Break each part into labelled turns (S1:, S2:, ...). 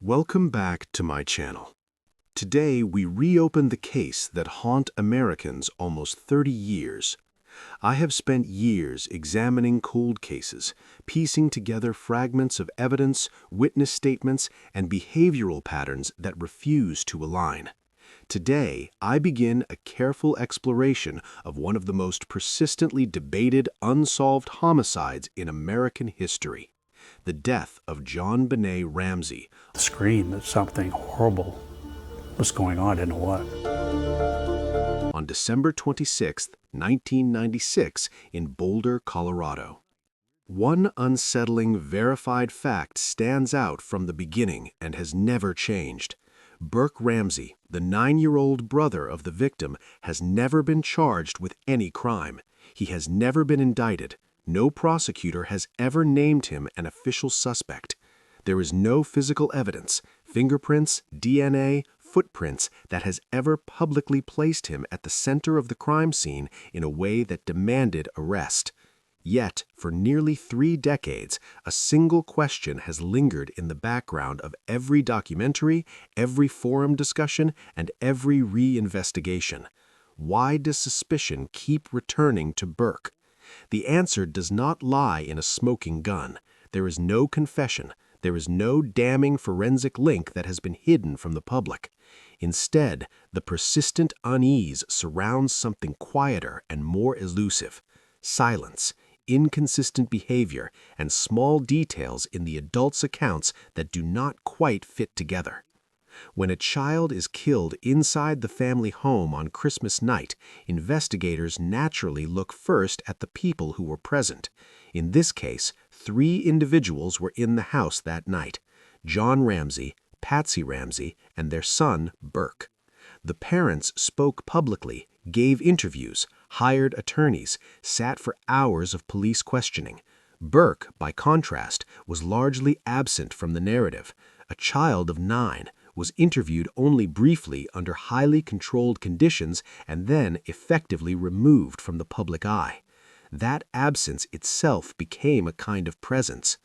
S1: Welcome back to my channel. Today we reopen the case that haunt Americans almost 30 years. I have spent years examining cold cases, piecing together fragments of evidence, witness statements, and behavioral patterns that refuse to align. Today, I begin a careful exploration of one of the most persistently debated unsolved homicides in American history: the death of JonBenét Ramsey.
S2: Scream that something horrible was going on, I didn't know what.
S1: On December 26, 1996, in Boulder, Colorado. One unsettling, verified fact stands out from the beginning and has never changed. Burke Ramsey, the 9-year-old brother of the victim, has never been charged with any crime. He has never been indicted. No prosecutor has ever named him an official suspect. There is no physical evidence, fingerprints, DNA, footprints, that has ever publicly placed him at the center of the crime scene in a way that demanded arrest. Yet, for nearly 3 decades, a single question has lingered in the background of every documentary, every forum discussion, and every reinvestigation. Why does suspicion keep returning to Burke? The answer does not lie in a smoking gun. There is no confession. There is no damning forensic link that has been hidden from the public. Instead, the persistent unease surrounds something quieter and more elusive: silence, inconsistent behavior, and small details in the adult's accounts that do not quite fit together. When a child is killed inside the family home on Christmas night, investigators naturally look first at the people who were present. In this case, 3 individuals were in the house that night: John Ramsey, Patsy Ramsey, and their son, Burke. The parents spoke publicly, gave interviews, hired attorneys, sat for hours of police questioning. Burke, by contrast, was largely absent from the narrative. A child of 9 was interviewed only briefly under highly controlled conditions and then effectively removed from the public eye. That absence itself became a kind of presence.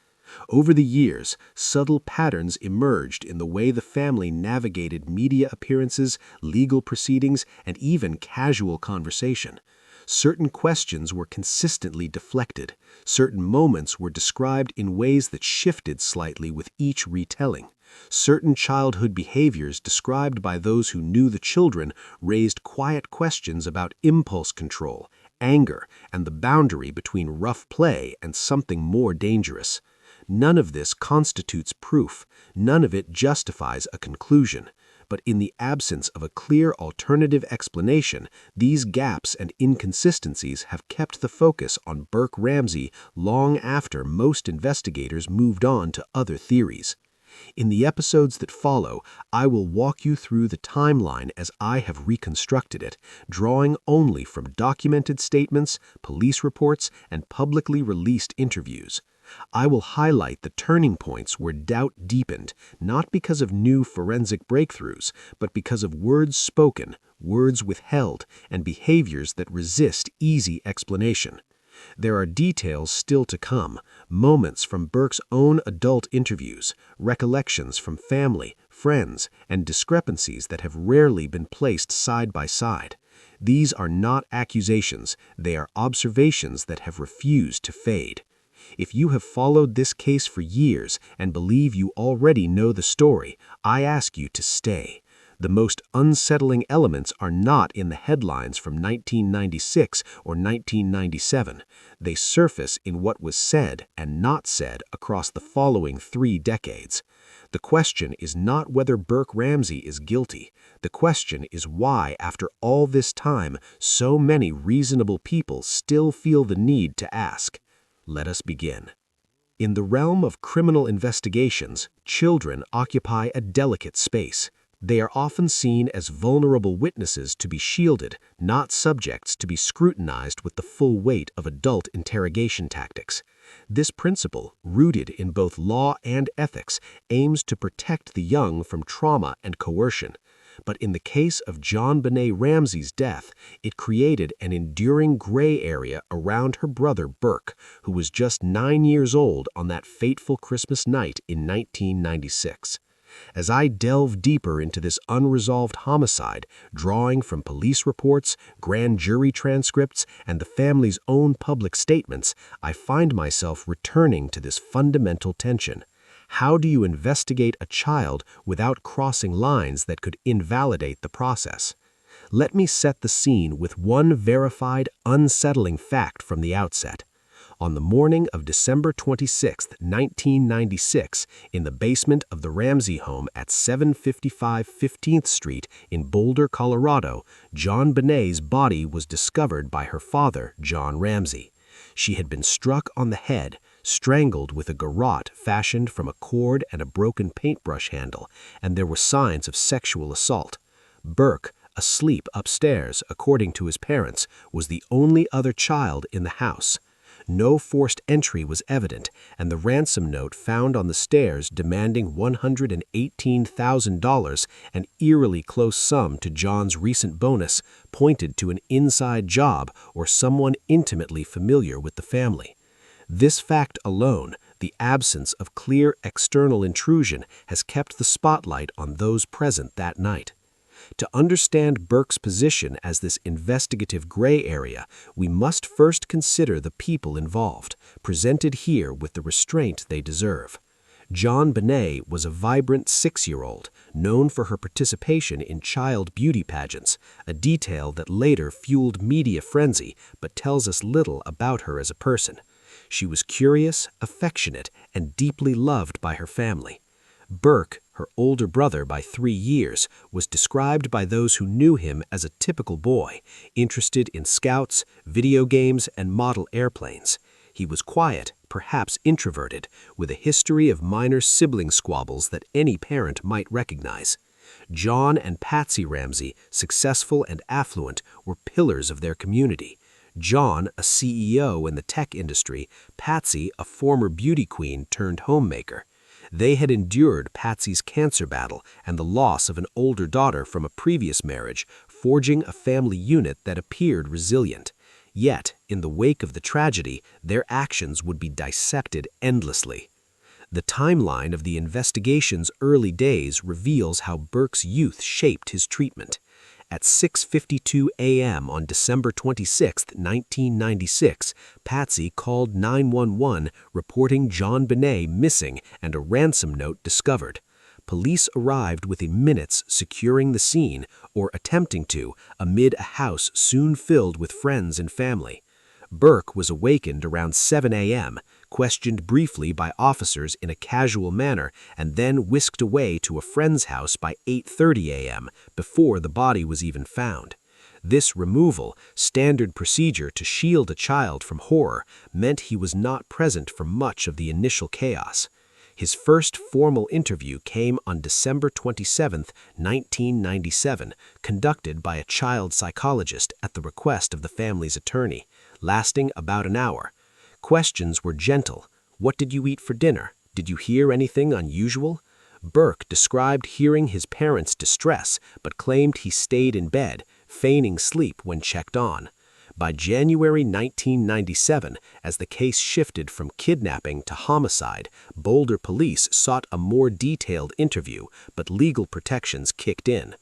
S1: Over the years, subtle patterns emerged in the way the family navigated media appearances, legal proceedings, and even casual conversation. Certain questions were consistently deflected. Certain moments were described in ways that shifted slightly with each retelling. Certain childhood behaviors described by those who knew the children raised quiet questions about impulse control, anger, and the boundary between rough play and something more dangerous. None of this constitutes proof. None of it justifies a conclusion. But in the absence of a clear alternative explanation, these gaps and inconsistencies have kept the focus on Burke Ramsey long after most investigators moved on to other theories. In the episodes that follow, I will walk you through the timeline as I have reconstructed it, drawing only from documented statements, police reports, and publicly released interviews. I will highlight the turning points where doubt deepened, not because of new forensic breakthroughs, but because of words spoken, words withheld, and behaviors that resist easy explanation. There are details still to come, moments from Burke's own adult interviews, recollections from family, friends, and discrepancies that have rarely been placed side by side. These are not accusations, they are observations that have refused to fade. If you have followed this case for years and believe you already know the story, I ask you to stay. The most unsettling elements are not in the headlines from 1996 or 1997. They surface in what was said and not said across the following 3 decades. The question is not whether Burke Ramsey is guilty. The question is why, after all this time, so many reasonable people still feel the need to ask. Let us begin. In the realm of criminal investigations, children occupy a delicate space. They are often seen as vulnerable witnesses to be shielded, not subjects to be scrutinized with the full weight of adult interrogation tactics. This principle, rooted in both law and ethics, aims to protect the young from trauma and coercion. But in the case of JonBenét Ramsey's death, it created an enduring gray area around her brother Burke, who was just 9 years old on that fateful Christmas night in 1996. As I delve deeper into this unresolved homicide, drawing from police reports, grand jury transcripts, and the family's own public statements, I find myself returning to this fundamental tension. How do you investigate a child without crossing lines that could invalidate the process? Let me set the scene with one verified, unsettling fact from the outset. On the morning of December 26, 1996, in the basement of the Ramsey home at 755 15th Street in Boulder, Colorado, JonBenét's body was discovered by her father, John Ramsey. She had been struck on the head, strangled with a garrote fashioned from a cord and a broken paintbrush handle, and there were signs of sexual assault. Burke, asleep upstairs, according to his parents, was the only other child in the house. No forced entry was evident, and the ransom note found on the stairs demanding $118,000, an eerily close sum to John's recent bonus, pointed to an inside job or someone intimately familiar with the family. This fact alone, the absence of clear external intrusion, has kept the spotlight on those present that night. To understand Burke's position as this investigative gray area, we must first consider the people involved, presented here with the restraint they deserve. JonBenét was a vibrant 6-year-old, known for her participation in child beauty pageants, a detail that later fueled media frenzy but tells us little about her as a person. She was curious, affectionate, and deeply loved by her family. Burke, her older brother by 3 years, was described by those who knew him as a typical boy, interested in scouts, video games, and model airplanes. He was quiet, perhaps introverted, with a history of minor sibling squabbles that any parent might recognize. John and Patsy Ramsey, successful and affluent, were pillars of their community. John, a CEO in the tech industry, Patsy, a former beauty queen turned homemaker. They had endured Patsy's cancer battle and the loss of an older daughter from a previous marriage, forging a family unit that appeared resilient. Yet, in the wake of the tragedy, their actions would be dissected endlessly. The timeline of the investigation's early days reveals how Burke's youth shaped his treatment. At 6:52 a.m. on December 26, 1996, Patsy called 911 reporting JonBenét missing and a ransom note discovered. Police arrived within minutes, securing the scene, or attempting to, amid a house soon filled with friends and family. Burke was awakened around 7 a.m., questioned briefly by officers in a casual manner, and then whisked away to a friend's house by 8:30 a.m., before the body was even found. This removal, standard procedure to shield a child from horror, meant he was not present for much of the initial chaos. His first formal interview came on December 27, 1997, conducted by a child psychologist at the request of the family's attorney, lasting about an hour. Questions were gentle. What did you eat for dinner? Did you hear anything unusual? Burke described hearing his parents' distress, but claimed he stayed in bed, feigning sleep when checked on. By January 1997, as the case shifted from kidnapping to homicide, Boulder police sought a more detailed interview, but legal protections kicked in.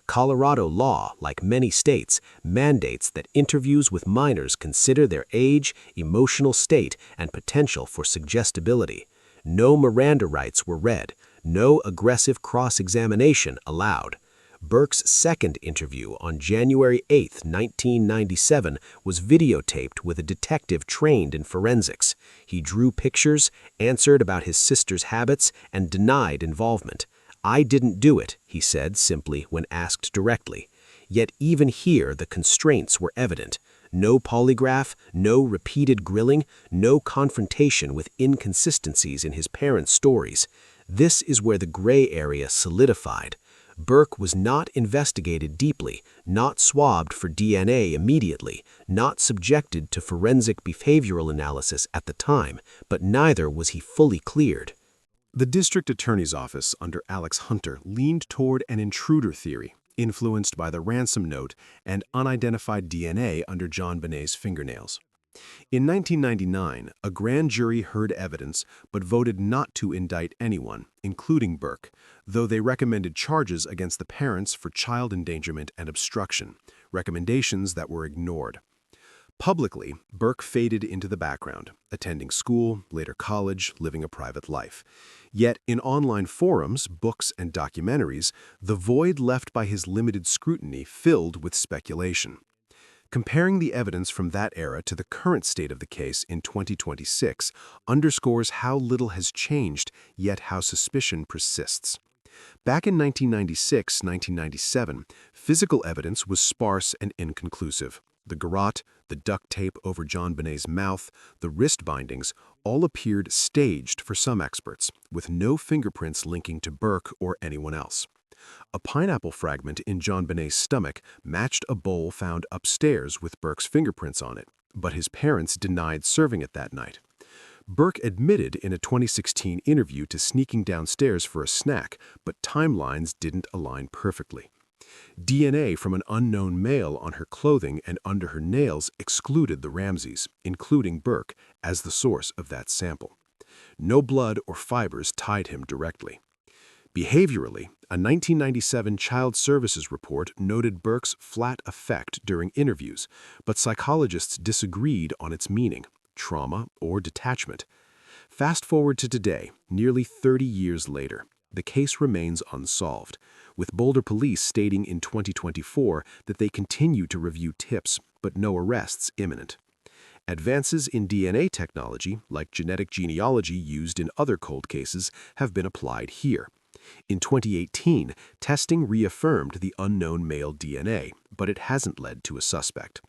S1: Colorado law, like many states, mandates that interviews with minors consider their age, emotional state, and potential for suggestibility. No Miranda rights were read, no aggressive cross-examination allowed. Burke's second interview on January 8, 1997, was videotaped with a detective trained in forensics. He drew pictures, answered about his sister's habits, and denied involvement. "I didn't do it," he said simply when asked directly. Yet even here the constraints were evident. No polygraph, no repeated grilling, no confrontation with inconsistencies in his parents' stories. This is where the gray area solidified. Burke was not investigated deeply, not swabbed for DNA immediately, not subjected to forensic behavioral analysis at the time, but neither was he fully cleared.
S3: The district attorney's office under Alex Hunter leaned toward an intruder theory, influenced by the ransom note and unidentified DNA under JonBenét's fingernails. In 1999, a grand jury heard evidence but voted not to indict anyone, including Burke, though they recommended charges against the parents for child endangerment and obstruction, recommendations that were ignored. Publicly, Burke faded into the background, attending school, later college, living a private life. Yet, in online forums, books, and documentaries, the void left by his limited scrutiny filled with speculation. Comparing the evidence from that era to the current state of the case in 2026 underscores how little has changed, yet how suspicion persists. Back in 1996-1997, physical evidence was sparse and inconclusive. The garrote, the duct tape over JonBenét's mouth, the wrist bindings all appeared staged for some experts, with no fingerprints linking to Burke or anyone else. A pineapple fragment in JonBenét's stomach matched a bowl found upstairs with Burke's fingerprints on it, but his parents denied serving it that night. Burke admitted in a 2016 interview to sneaking downstairs for a snack, but timelines didn't align perfectly. DNA from an unknown male on her clothing and under her nails excluded the Ramseys, including Burke, as the source of that sample. No blood or fibers tied him directly. Behaviorally, a 1997 Child Services report noted Burke's flat affect during interviews, but psychologists disagreed on its meaning, trauma or detachment. Fast forward to today, nearly 30 years later. The case remains unsolved, with Boulder police stating in 2024 that they continue to review tips, but no arrests imminent. Advances in DNA technology, like genetic genealogy used in other cold cases, have been applied here. In 2018, testing reaffirmed the unknown male DNA, but it hasn't led to a suspect.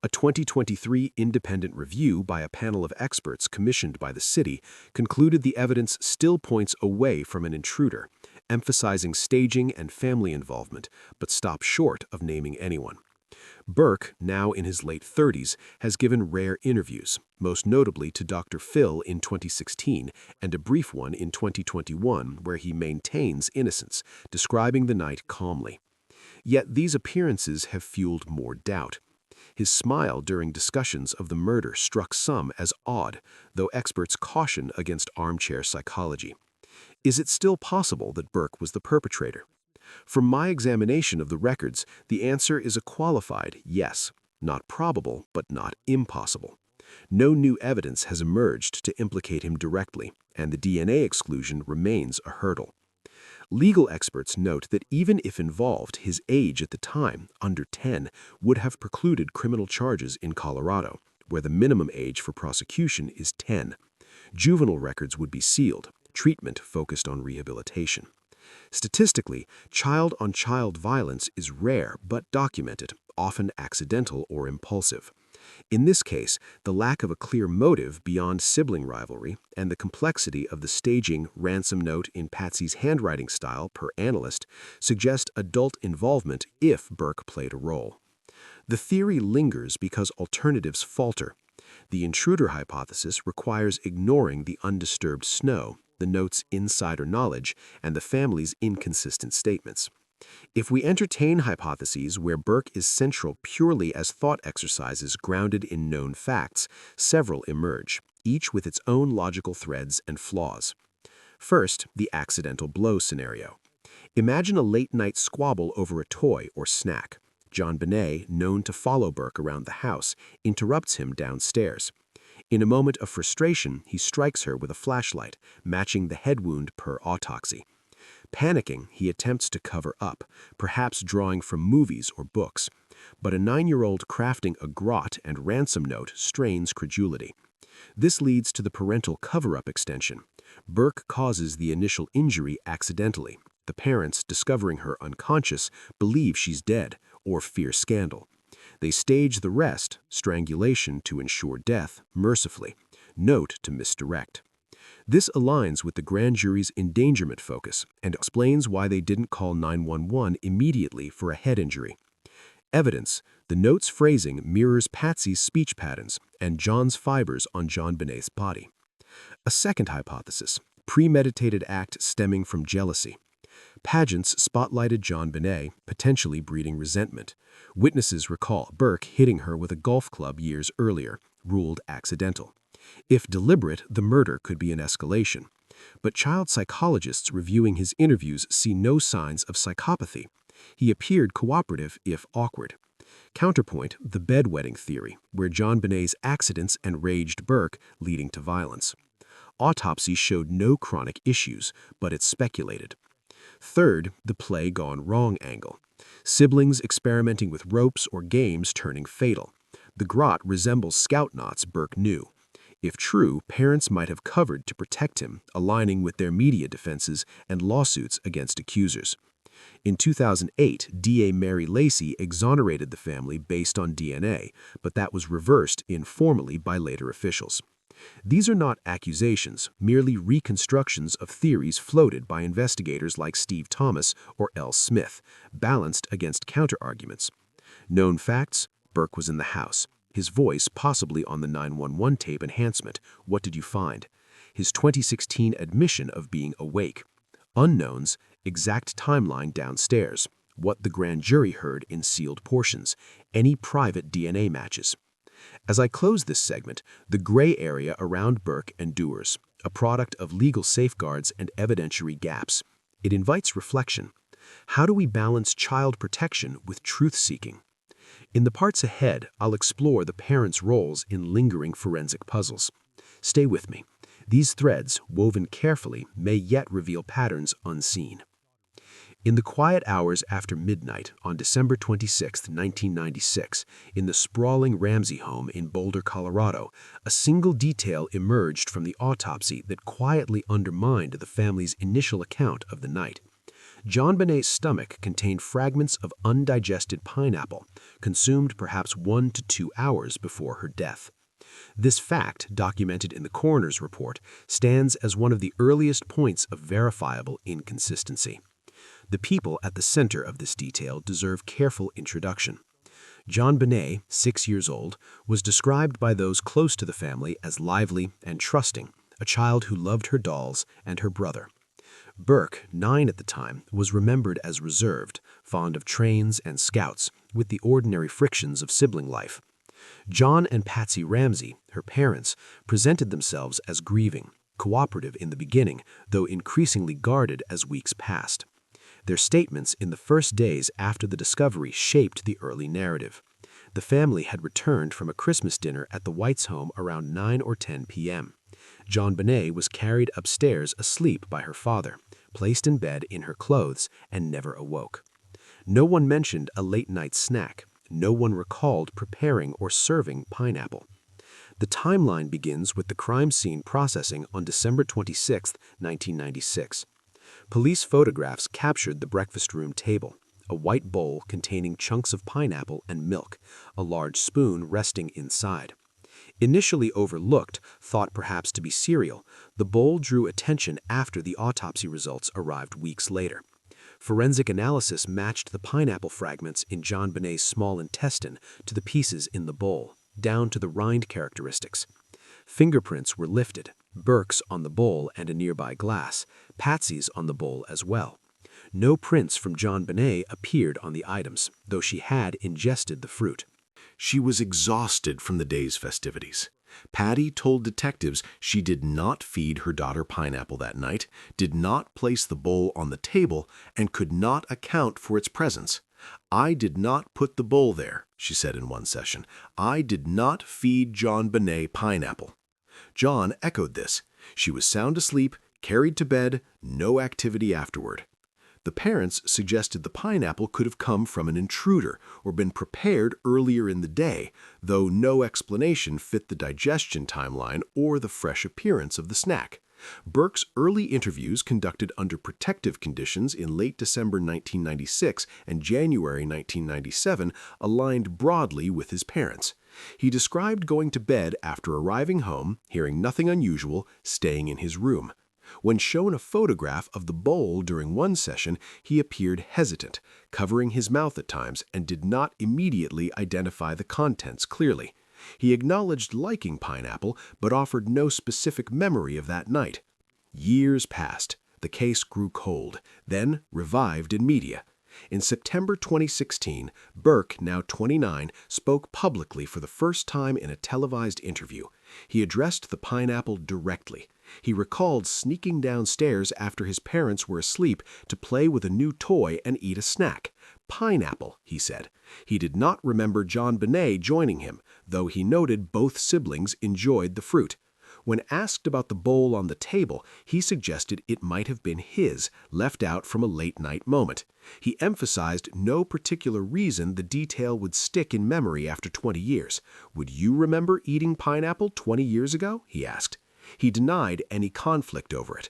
S3: A 2023 independent review by a panel of experts commissioned by the city concluded the evidence still points away from an intruder, emphasizing staging and family involvement, but stopped short of naming anyone. Burke, now in his late 30s, has given rare interviews, most notably to Dr. Phil in 2016 and a brief one in 2021 where he maintains innocence, describing the night calmly. Yet these appearances have fueled more doubt. His smile during discussions of the murder struck some as odd, though experts caution against armchair psychology. Is it still possible that Burke was the perpetrator? From my examination of the records, the answer is a qualified yes, not probable, but not impossible. No new evidence has emerged to implicate him directly, and the DNA exclusion remains a hurdle. Legal experts note that even if involved, his age at the time, under 10, would have precluded criminal charges in Colorado, where the minimum age for prosecution is 10. Juvenile records would be sealed, treatment focused on rehabilitation. Statistically, child-on-child violence is rare but documented, often accidental or impulsive. In this case, the lack of a clear motive beyond sibling rivalry and the complexity of the staging ransom note in Patsy's handwriting style per analyst suggest adult involvement if Burke played a role. The theory lingers because alternatives falter. The intruder hypothesis requires ignoring the undisturbed snow, the note's insider knowledge, and the family's inconsistent statements. If we entertain hypotheses where Burke is central purely as thought exercises grounded in known facts, several emerge, each with its own logical threads and flaws. First, the accidental blow scenario. Imagine a late-night squabble over a toy or snack. JonBenét, known to follow Burke around the house, interrupts him downstairs. In a moment of frustration, he strikes her with a flashlight, matching the head wound per autopsy. Panicking, he attempts to cover up, perhaps drawing from movies or books. But a 9-year-old crafting a garrote and ransom note strains credulity. This leads to the parental cover-up extension. Burke causes the initial injury accidentally. The parents, discovering her unconscious, believe she's dead or fear scandal. They stage the rest, strangulation to ensure death, mercifully, note to misdirect. This aligns with the grand jury's endangerment focus and explains why they didn't call 911 immediately for a head injury. Evidence: the note's phrasing mirrors Patsy's speech patterns and John's fibers on JonBenét's body. A second hypothesis: premeditated act stemming from jealousy. Pageants spotlighted JonBenét, potentially breeding resentment. Witnesses recall Burke hitting her with a golf club years earlier, ruled accidental. If deliberate, the murder could be an escalation. But child psychologists reviewing his interviews see no signs of psychopathy. He appeared cooperative, if awkward. Counterpoint, the bedwetting theory, where JonBenét's accidents enraged Burke, leading to violence. Autopsy showed no chronic issues, but it speculated. Third, the play gone wrong angle. Siblings experimenting with ropes or games turning fatal. The grot resembles scout knots Burke knew. If true, parents might have covered to protect him, aligning with their media defenses and lawsuits against accusers. In 2008, DA Mary Lacey exonerated the family based on DNA, but that was reversed informally by later officials. These are not accusations, merely reconstructions of theories floated by investigators like Steve Thomas or L. Smith, balanced against counterarguments. Known facts: Burke was in the house. His voice possibly on the 911 tape enhancement. What did you find? His 2016 admission of being awake. Unknowns: exact timeline downstairs. What the grand jury heard in sealed portions. Any private DNA matches. As I close this segment, the gray area around Burke endures, a product of legal safeguards and evidentiary gaps. It invites reflection. How do we balance child protection with truth-seeking? In the parts ahead, I'll explore the parents' roles in lingering forensic puzzles. Stay with me. These threads, woven carefully, may yet reveal patterns unseen. In the quiet hours after midnight on December 26, 1996, in the sprawling Ramsey home in Boulder, Colorado, a single detail emerged from the autopsy that quietly undermined the family's initial account of the night. JonBenét's stomach contained fragments of undigested pineapple, consumed perhaps 1 to 2 hours before her death. This fact, documented in the coroner's report, stands as one of the earliest points of verifiable inconsistency. The people at the center of this detail deserve careful introduction. JonBenét, 6 years old, was described by those close to the family as lively and trusting, a child who loved her dolls and her brother. Burke, 9 at the time, was remembered as reserved, fond of trains and scouts, with the ordinary frictions of sibling life. John and Patsy Ramsey, her parents, presented themselves as grieving, cooperative in the beginning, though increasingly guarded as weeks passed. Their statements in the first days after the discovery shaped the early narrative. The family had returned from a Christmas dinner at the Whites' home around 9 or 10 p.m. JonBenét was carried upstairs asleep by her father, placed in bed in her clothes, and never awoke. No one mentioned a late-night snack. No one recalled preparing or serving pineapple. The timeline begins with the crime scene processing on December 26, 1996. Police photographs captured the breakfast room table, a white bowl containing chunks of pineapple and milk, a large spoon resting inside. Initially overlooked, thought perhaps to be cereal, the bowl drew attention after the autopsy results arrived weeks later. Forensic analysis matched the pineapple fragments in JonBenét's small intestine to the pieces in the bowl, down to the rind characteristics. Fingerprints were lifted, Burke's on the bowl and a nearby glass, Patsy's on the bowl as well. No prints from JonBenét appeared on the items, though she had ingested the fruit.
S1: She was exhausted from the day's festivities. Patty told detectives she did not feed her daughter pineapple that night, did not place the bowl on the table, and could not account for its presence. "I did not put the bowl there," she said in one session. "I did not feed JonBenét pineapple." John echoed this. She was sound asleep, carried to bed, no activity afterward. The parents suggested the pineapple could have come from an intruder or been prepared earlier in the day, though no explanation fit the digestion timeline or the fresh appearance of the snack. Burke's early interviews conducted under protective conditions in late December 1996 and January 1997 aligned broadly with his parents. He described going to bed after arriving home, hearing nothing unusual, staying in his room. When shown a photograph of the bowl during one session, he appeared hesitant, covering his mouth at times, and did not immediately identify the contents clearly. He acknowledged liking pineapple, but offered no specific memory of that night. Years passed. The case grew cold, then revived in media.
S3: In September 2016, Burke, now 29, spoke publicly for the first time in a televised interview. He addressed the pineapple directly. He recalled sneaking downstairs after his parents were asleep to play with a new toy and eat a snack. Pineapple, he said. He did not remember JonBenét joining him, though he noted both siblings enjoyed the fruit. When asked about the bowl on the table, he suggested it might have been his, left out from a late-night moment. He emphasized no particular reason the detail would stick in memory after 20 years. "Would you remember eating pineapple 20 years ago?" he asked. He denied any conflict over it.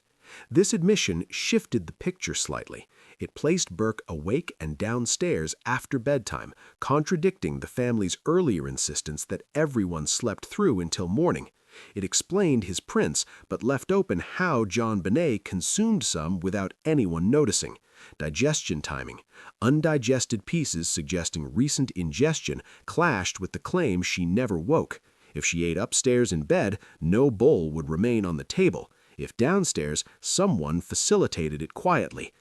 S3: This admission shifted the picture slightly. It placed Burke awake and downstairs after bedtime, contradicting the family's earlier insistence that everyone slept through until morning. It explained his prints, but left open how JonBenét consumed some without anyone noticing. Digestion timing. Undigested pieces suggesting recent ingestion clashed with the claim she never woke. If she ate upstairs in bed, no bowl would remain on the table. If downstairs, someone facilitated it quietly.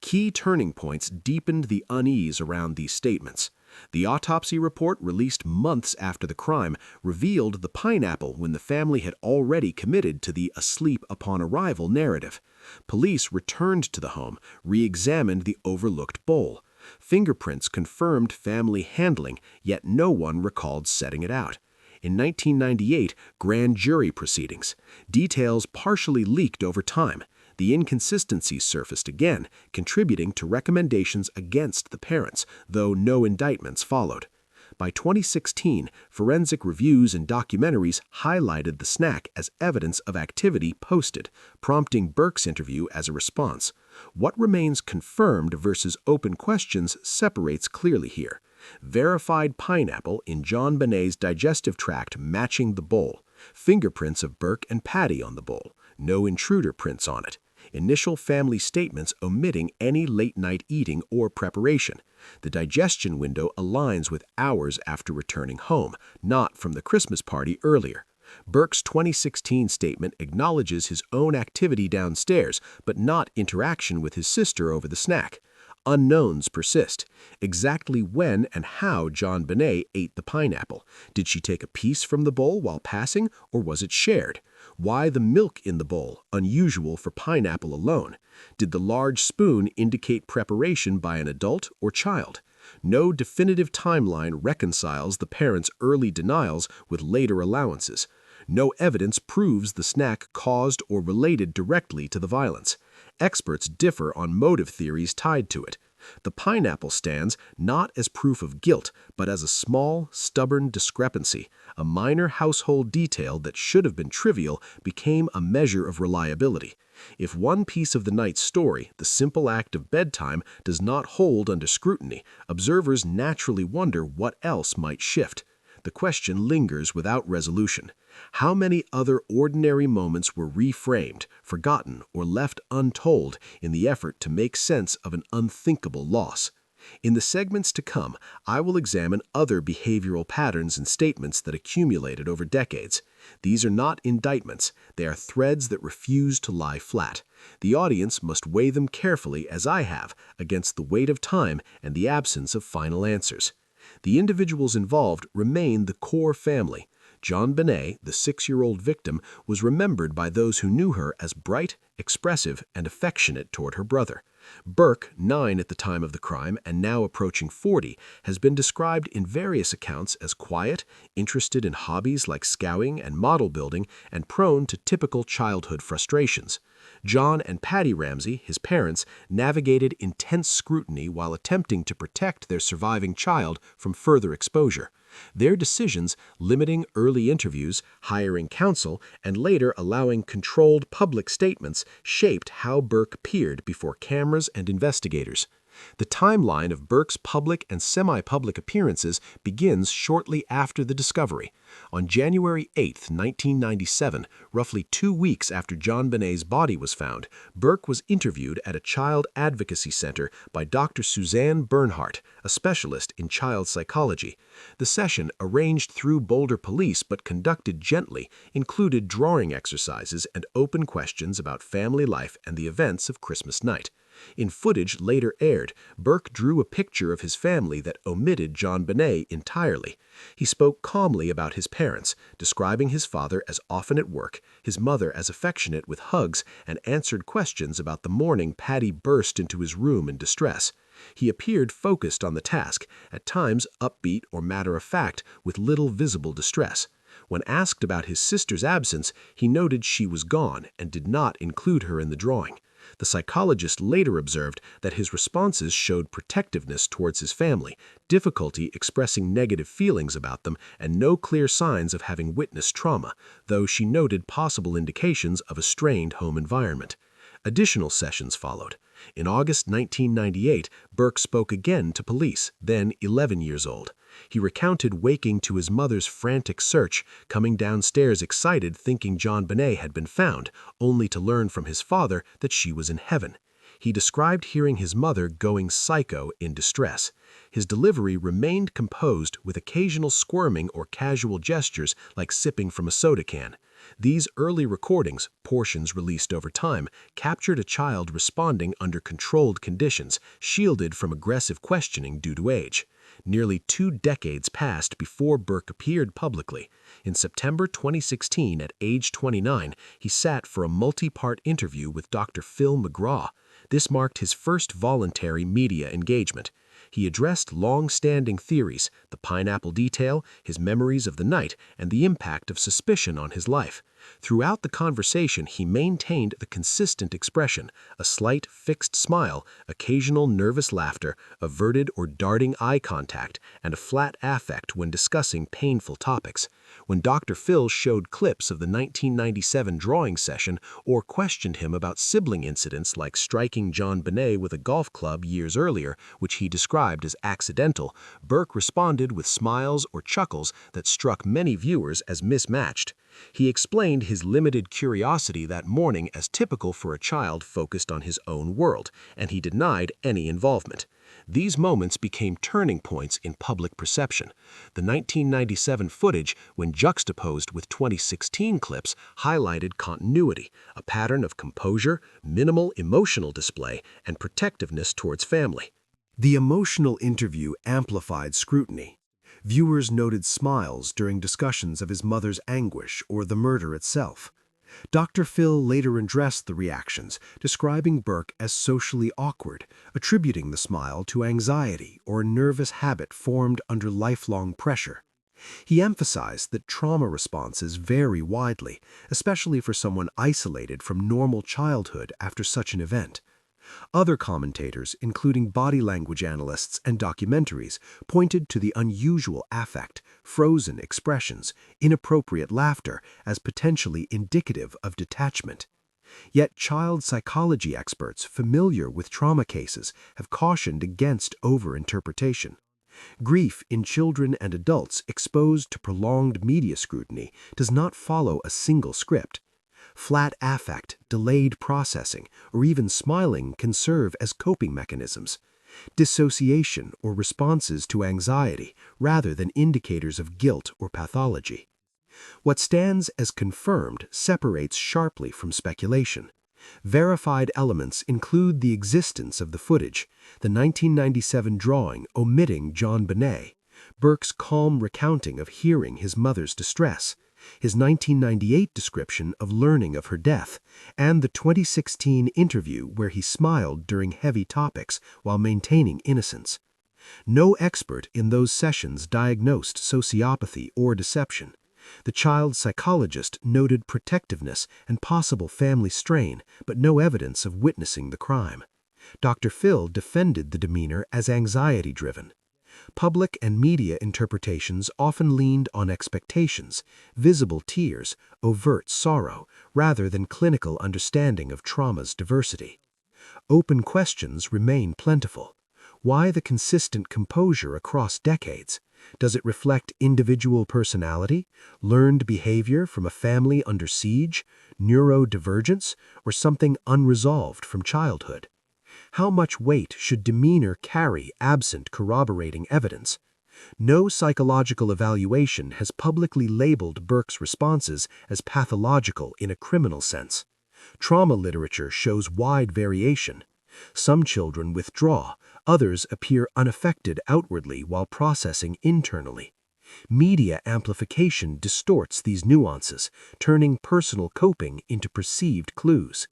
S3: Key turning points deepened the unease around these statements. The autopsy report, released months after the crime, revealed the pineapple when the family had already committed to the asleep upon arrival narrative. Police returned to the home, re-examined the overlooked bowl. Fingerprints confirmed family handling, yet no one recalled setting it out. In 1998, grand jury proceedings. Details partially leaked over time. The inconsistencies surfaced again, contributing to recommendations against the parents, though no indictments followed. By 2016, forensic reviews and documentaries highlighted the snack as evidence of activity posted, prompting Burke's interview as a response. What remains confirmed versus open questions separates clearly here. Verified pineapple in JonBenét's digestive tract matching the bowl. Fingerprints of Burke and Patty on the bowl. No intruder prints on it. Initial family statements omitting any late-night eating or preparation. The digestion window aligns with hours after returning home, not from the Christmas party earlier. Burke's 2016 statement acknowledges his own activity downstairs, but not interaction with his sister over the snack. Unknowns persist. Exactly when and how JonBenét ate the pineapple. Did she take a piece from the bowl while passing, or was it shared? Why the milk in the bowl, unusual for pineapple alone? Did the large spoon indicate preparation by an adult or child? No definitive timeline reconciles the parents' early denials with later allowances. No evidence proves the snack caused or related directly to the violence. Experts differ on motive theories tied to it. The pineapple stands not as proof of guilt, but as a small, stubborn discrepancy. A minor household detail that should have been trivial became a measure of reliability. If one piece of the night's story, the simple act of bedtime, does not hold under scrutiny, observers naturally wonder what else might shift. The question lingers without resolution. How many other ordinary moments were reframed, forgotten, or left untold in the effort to make sense of an unthinkable loss? In the segments to come, I will examine other behavioral patterns and statements that accumulated over decades. These are not indictments. They are threads that refuse to lie flat. The audience must weigh them carefully, as I have, against the weight of time and the absence of final answers. The individuals involved remain the core family. JonBenét, the 6-year-old victim, was remembered by those who knew her as bright, expressive, and affectionate toward her brother. Burke, 9 at the time of the crime and now approaching 40, has been described in various accounts as quiet, interested in hobbies like scouting and model building, and prone to typical childhood frustrations. John and Patty Ramsey, his parents, navigated intense scrutiny while attempting to protect their surviving child from further exposure. Their decisions, limiting early interviews, hiring counsel, and later allowing controlled public statements, shaped how Burke appeared before cameras and investigators. The timeline of Burke's public and semi-public appearances begins shortly after the discovery. On January 8, 1997, roughly 2 weeks after JonBenét's body was found, Burke was interviewed at a child advocacy center by Dr. Suzanne Bernhardt, a specialist in child psychology. The session, arranged through Boulder Police but conducted gently, included drawing exercises and open questions about family life and the events of Christmas night. In footage later aired, Burke drew a picture of his family that omitted JonBenét entirely. He spoke calmly about his parents, describing his father as often at work, his mother as affectionate with hugs, and answered questions about the morning Patty burst into his room in distress. He appeared focused on the task, at times upbeat or matter-of-fact, with little visible distress. When asked about his sister's absence, he noted she was gone and did not include her in the drawing. The psychologist later observed that his responses showed protectiveness towards his family, difficulty expressing negative feelings about them, and no clear signs of having witnessed trauma, though she noted possible indications of a strained home environment. Additional sessions followed. In August 1998, Burke spoke again to police, then 11 years old. He recounted waking to his mother's frantic search, coming downstairs excited thinking JonBenét had been found, only to learn from his father that she was in heaven. He described hearing his mother going psycho in distress. His delivery remained composed with occasional squirming or casual gestures like sipping from a soda can. These early recordings, portions released over time, captured a child responding under controlled conditions, shielded from aggressive questioning due to age. Nearly 2 decades passed before Burke appeared publicly. In September 2016, at age 29, he sat for a multi-part interview with Dr. Phil McGraw. This marked his first voluntary media engagement. He addressed long-standing theories, the pineapple detail, his memories of the night, and the impact of suspicion on his life. Throughout the conversation, he maintained the consistent expression, a slight, fixed smile, occasional nervous laughter, averted or darting eye contact, and a flat affect when discussing painful topics. When Dr. Phil showed clips of the 1997 drawing session or questioned him about sibling incidents like striking JonBenét with a golf club years earlier, which he described as accidental, Burke responded with smiles or chuckles that struck many viewers as mismatched. He explained his limited curiosity that morning as typical for a child focused on his own world, and he denied any involvement. These moments became turning points in public perception. The 1997 footage, when juxtaposed with 2016 clips, highlighted continuity, a pattern of composure, minimal emotional display, and protectiveness towards family. The emotional interview amplified scrutiny. Viewers noted smiles during discussions of his mother's anguish or the murder itself. Dr. Phil later addressed the reactions, describing Burke as socially awkward, attributing the smile to anxiety or a nervous habit formed under lifelong pressure. He emphasized that trauma responses vary widely, especially for someone isolated from normal childhood after such an event. Other commentators, including body language analysts and documentaries, pointed to the unusual affect, frozen expressions, inappropriate laughter as potentially indicative of detachment. Yet child psychology experts familiar with trauma cases have cautioned against overinterpretation. Grief in children and adults exposed to prolonged media scrutiny does not follow a single script. Flat affect, delayed processing, or even smiling can serve as coping mechanisms. Dissociation or responses to anxiety rather than indicators of guilt or pathology. What stands as confirmed separates sharply from speculation. Verified elements include the existence of the footage, the 1997 drawing omitting JonBenét, Burke's calm recounting of hearing his mother's distress, his 1998 description of learning of her death, and the 2016 interview where he smiled during heavy topics while maintaining innocence. No expert in those sessions diagnosed sociopathy or deception. The child psychologist noted protectiveness and possible family strain, but no evidence of witnessing the crime. Dr. Phil defended the demeanor as anxiety-driven. Public and media interpretations often leaned on expectations, visible tears, overt sorrow, rather than clinical understanding of trauma's diversity. Open questions remain plentiful. Why the consistent composure across decades? Does it reflect individual personality, learned behavior from a family under siege, neurodivergence, or something unresolved from childhood? How much weight should demeanor carry absent corroborating evidence? No psychological evaluation has publicly labeled Burke's responses as pathological in a criminal sense. Trauma literature shows wide variation.
S1: Some children withdraw, others appear unaffected outwardly while processing internally. Media amplification distorts these nuances, turning personal coping into perceived clues.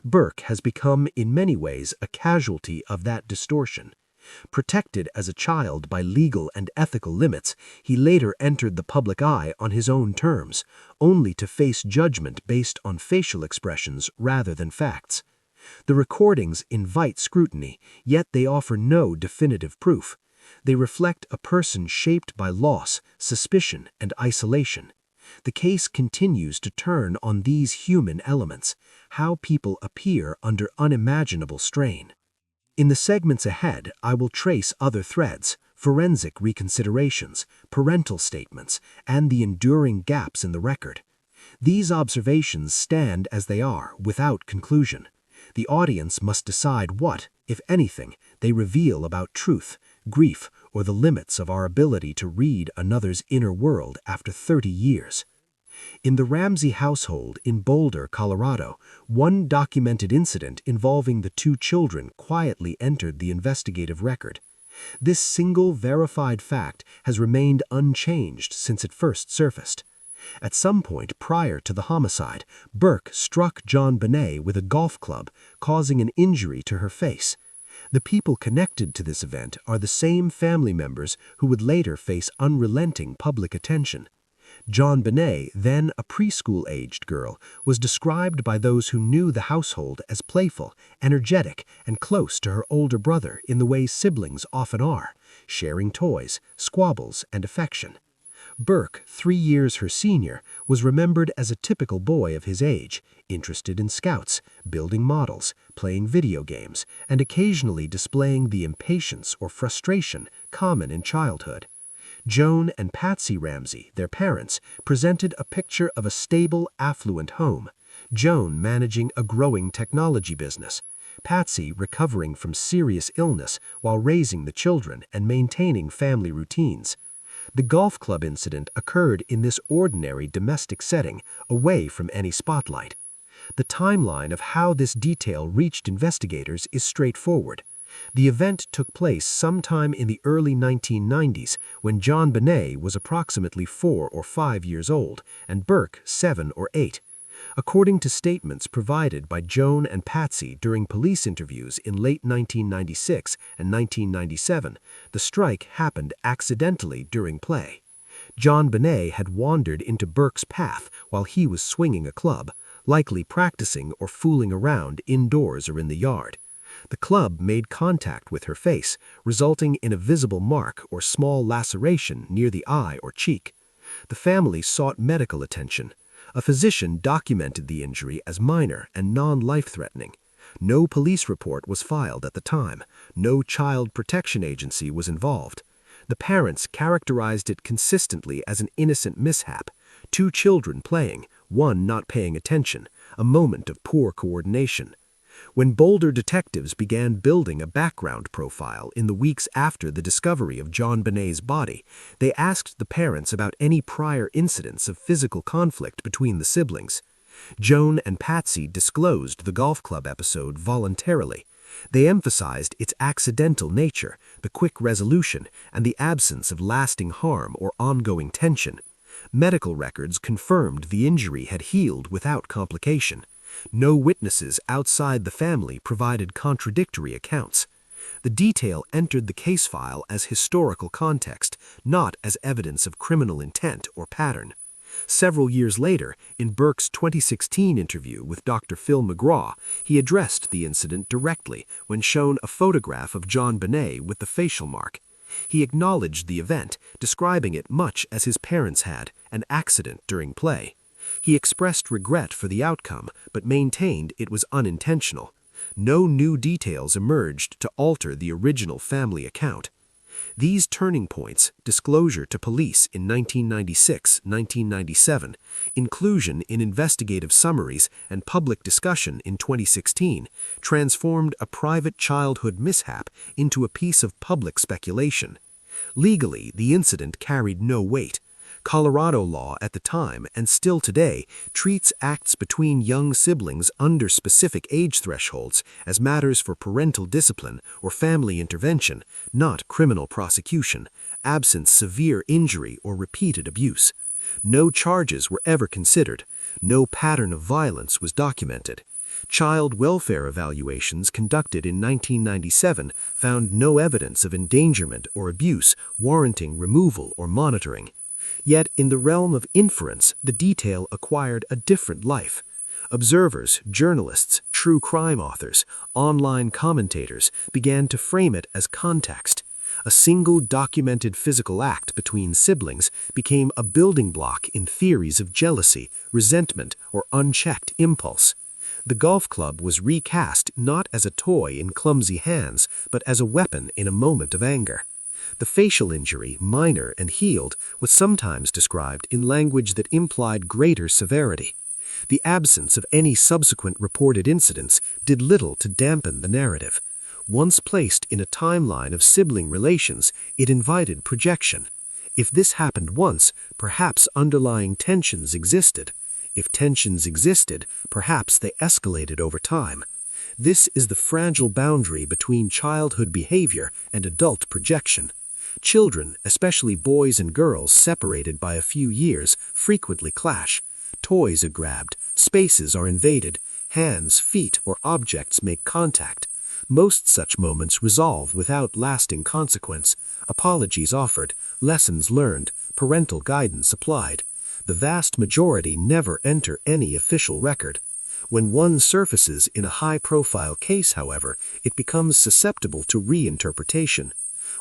S1: Burke has become, in many ways, a casualty of that distortion. Protected as a child by legal and ethical limits, he later entered the public eye on his own terms, only to face judgment based on facial expressions rather than facts. The recordings invite scrutiny, yet they offer no definitive proof. They reflect a person shaped by loss, suspicion, and isolation. The case continues to turn on these human elements, how people appear under unimaginable strain. In the segments ahead, I will trace other threads, forensic reconsiderations, parental statements, and the enduring gaps in the record. These observations stand as they are, without conclusion. The audience must decide what, if anything, they reveal about truth, grief, or the limits of our ability to read another's inner world after 30 years. In the Ramsey household in Boulder, Colorado, one documented incident involving the two children quietly entered the investigative record. This single verified fact has remained unchanged since it first surfaced. At some point prior to the homicide, Burke struck JonBenét with a golf club, causing an injury to her face. The people connected to this event are the same family members who would later face unrelenting public attention. JonBenét, then a preschool-aged girl, was described by those who knew the household as playful, energetic, and close to her older brother in the way siblings often are, sharing toys, squabbles, and affection. Burke, 3 years her senior, was remembered as a typical boy of his age, interested in scouts, building models, playing video games, and occasionally displaying the impatience or frustration common in childhood. Joan and Patsy Ramsey, their parents, presented a picture of a stable, affluent home. Joan managing a growing technology business. Patsy recovering from serious illness while raising the children and maintaining family routines. The golf club incident occurred in this ordinary domestic setting, away from any spotlight. The timeline of how this detail reached investigators is straightforward. The event took place sometime in the early 1990s when JonBenét was approximately 4 or 5 years old and Burke 7 or 8. According to statements provided by Joan and Patsy during police interviews in late 1996 and 1997, the strike happened accidentally during play. JonBenét had wandered into Burke's path while he was swinging a club, likely practicing or fooling around indoors or in the yard. The club made contact with her face, resulting in a visible mark or small laceration near the eye or cheek. The family sought medical attention. A physician documented the injury as minor and non-life-threatening. No police report was filed at the time. No child protection agency was involved. The parents characterized it consistently as an innocent mishap. 2 children playing, one not paying attention, a moment of poor coordination. When Boulder detectives began building a background profile in the weeks after the discovery of JonBenét's body, they asked the parents about any prior incidents of physical conflict between the siblings. Joan and Patsy disclosed the golf club episode voluntarily. They emphasized its accidental nature, the quick resolution, and the absence of lasting harm or ongoing tension. Medical records confirmed the injury had healed without complication. No witnesses outside the family provided contradictory accounts. The detail entered the case file as historical context, not as evidence of criminal intent or pattern. Several years later, in Burke's 2016 interview with Dr. Phil McGraw, he addressed the incident directly when shown a photograph of JonBenét with the facial mark. He acknowledged the event, describing it much as his parents had, an accident during play. He expressed regret for the outcome, but maintained it was unintentional. No new details emerged to alter the original family account. These turning points, disclosure to police in 1996-1997, inclusion in investigative summaries, and public discussion in 2016, transformed a private childhood mishap into a piece of public speculation. Legally, the incident carried no weight.
S3: Colorado law at the time, and still today, treats acts between young siblings under specific age thresholds as matters for parental discipline or family intervention, not criminal prosecution, absent severe injury or repeated abuse. No charges were ever considered. No pattern of violence was documented. Child welfare evaluations conducted in 1997 found no evidence of endangerment or abuse warranting removal or monitoring. Yet, in the realm of inference, the detail acquired a different life. Observers, journalists, true crime authors, online commentators began to frame it as context. A single documented physical act between siblings became a building block in theories of jealousy, resentment, or unchecked impulse. The golf club was recast not as a toy in clumsy hands, but as a weapon in a moment of anger. The facial injury, minor and healed, was sometimes described in language that implied greater severity. The absence of any subsequent reported incidents did little to dampen the narrative. Once placed in a timeline of sibling relations, it invited projection. If this happened once, perhaps underlying tensions existed. If tensions existed, perhaps they escalated over time. This is the fragile boundary between childhood behavior and adult projection. Children, especially boys and girls separated by a few years, frequently clash. Toys are grabbed, spaces are invaded, hands, feet, or objects make contact. Most such moments resolve without lasting consequence. Apologies offered, lessons learned, parental guidance applied. The vast majority never enter any official record. When one surfaces in a high-profile case, however, it becomes susceptible to reinterpretation.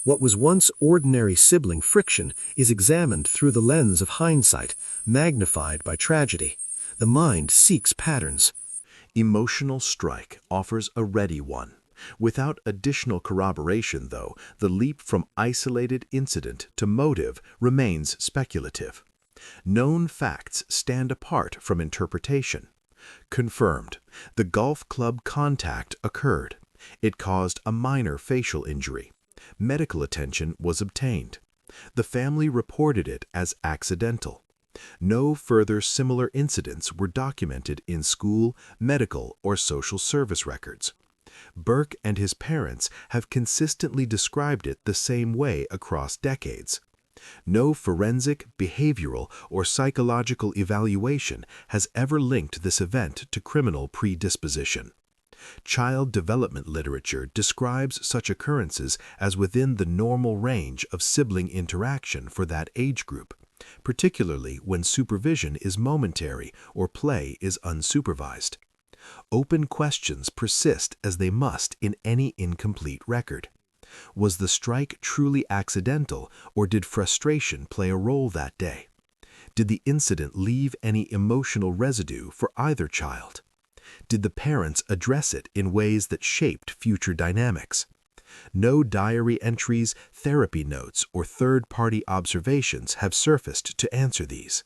S3: What was once ordinary sibling friction is examined through the lens of hindsight, magnified by tragedy. The mind seeks patterns.
S1: Emotional strike offers a ready one. Without additional corroboration, though, the leap from isolated incident to motive remains speculative. Known facts stand apart from interpretation. Confirmed, the golf club contact occurred. It caused a minor facial injury. Medical attention was obtained. The family reported it as accidental. No further similar incidents were documented in school, medical, or social service records. Burke and his parents have consistently described it the same way across decades. No forensic, behavioral, or psychological evaluation has ever linked this event to criminal predisposition. Child development literature describes such occurrences as within the normal range of sibling interaction for that age group, particularly when supervision is momentary or play is unsupervised. Open questions persist as they must in any incomplete record. Was the strike truly accidental, or did frustration play a role that day? Did the incident leave any emotional residue for either child? Did the parents address it in ways that shaped future dynamics? No diary entries, therapy notes, or third-party observations have surfaced to answer these.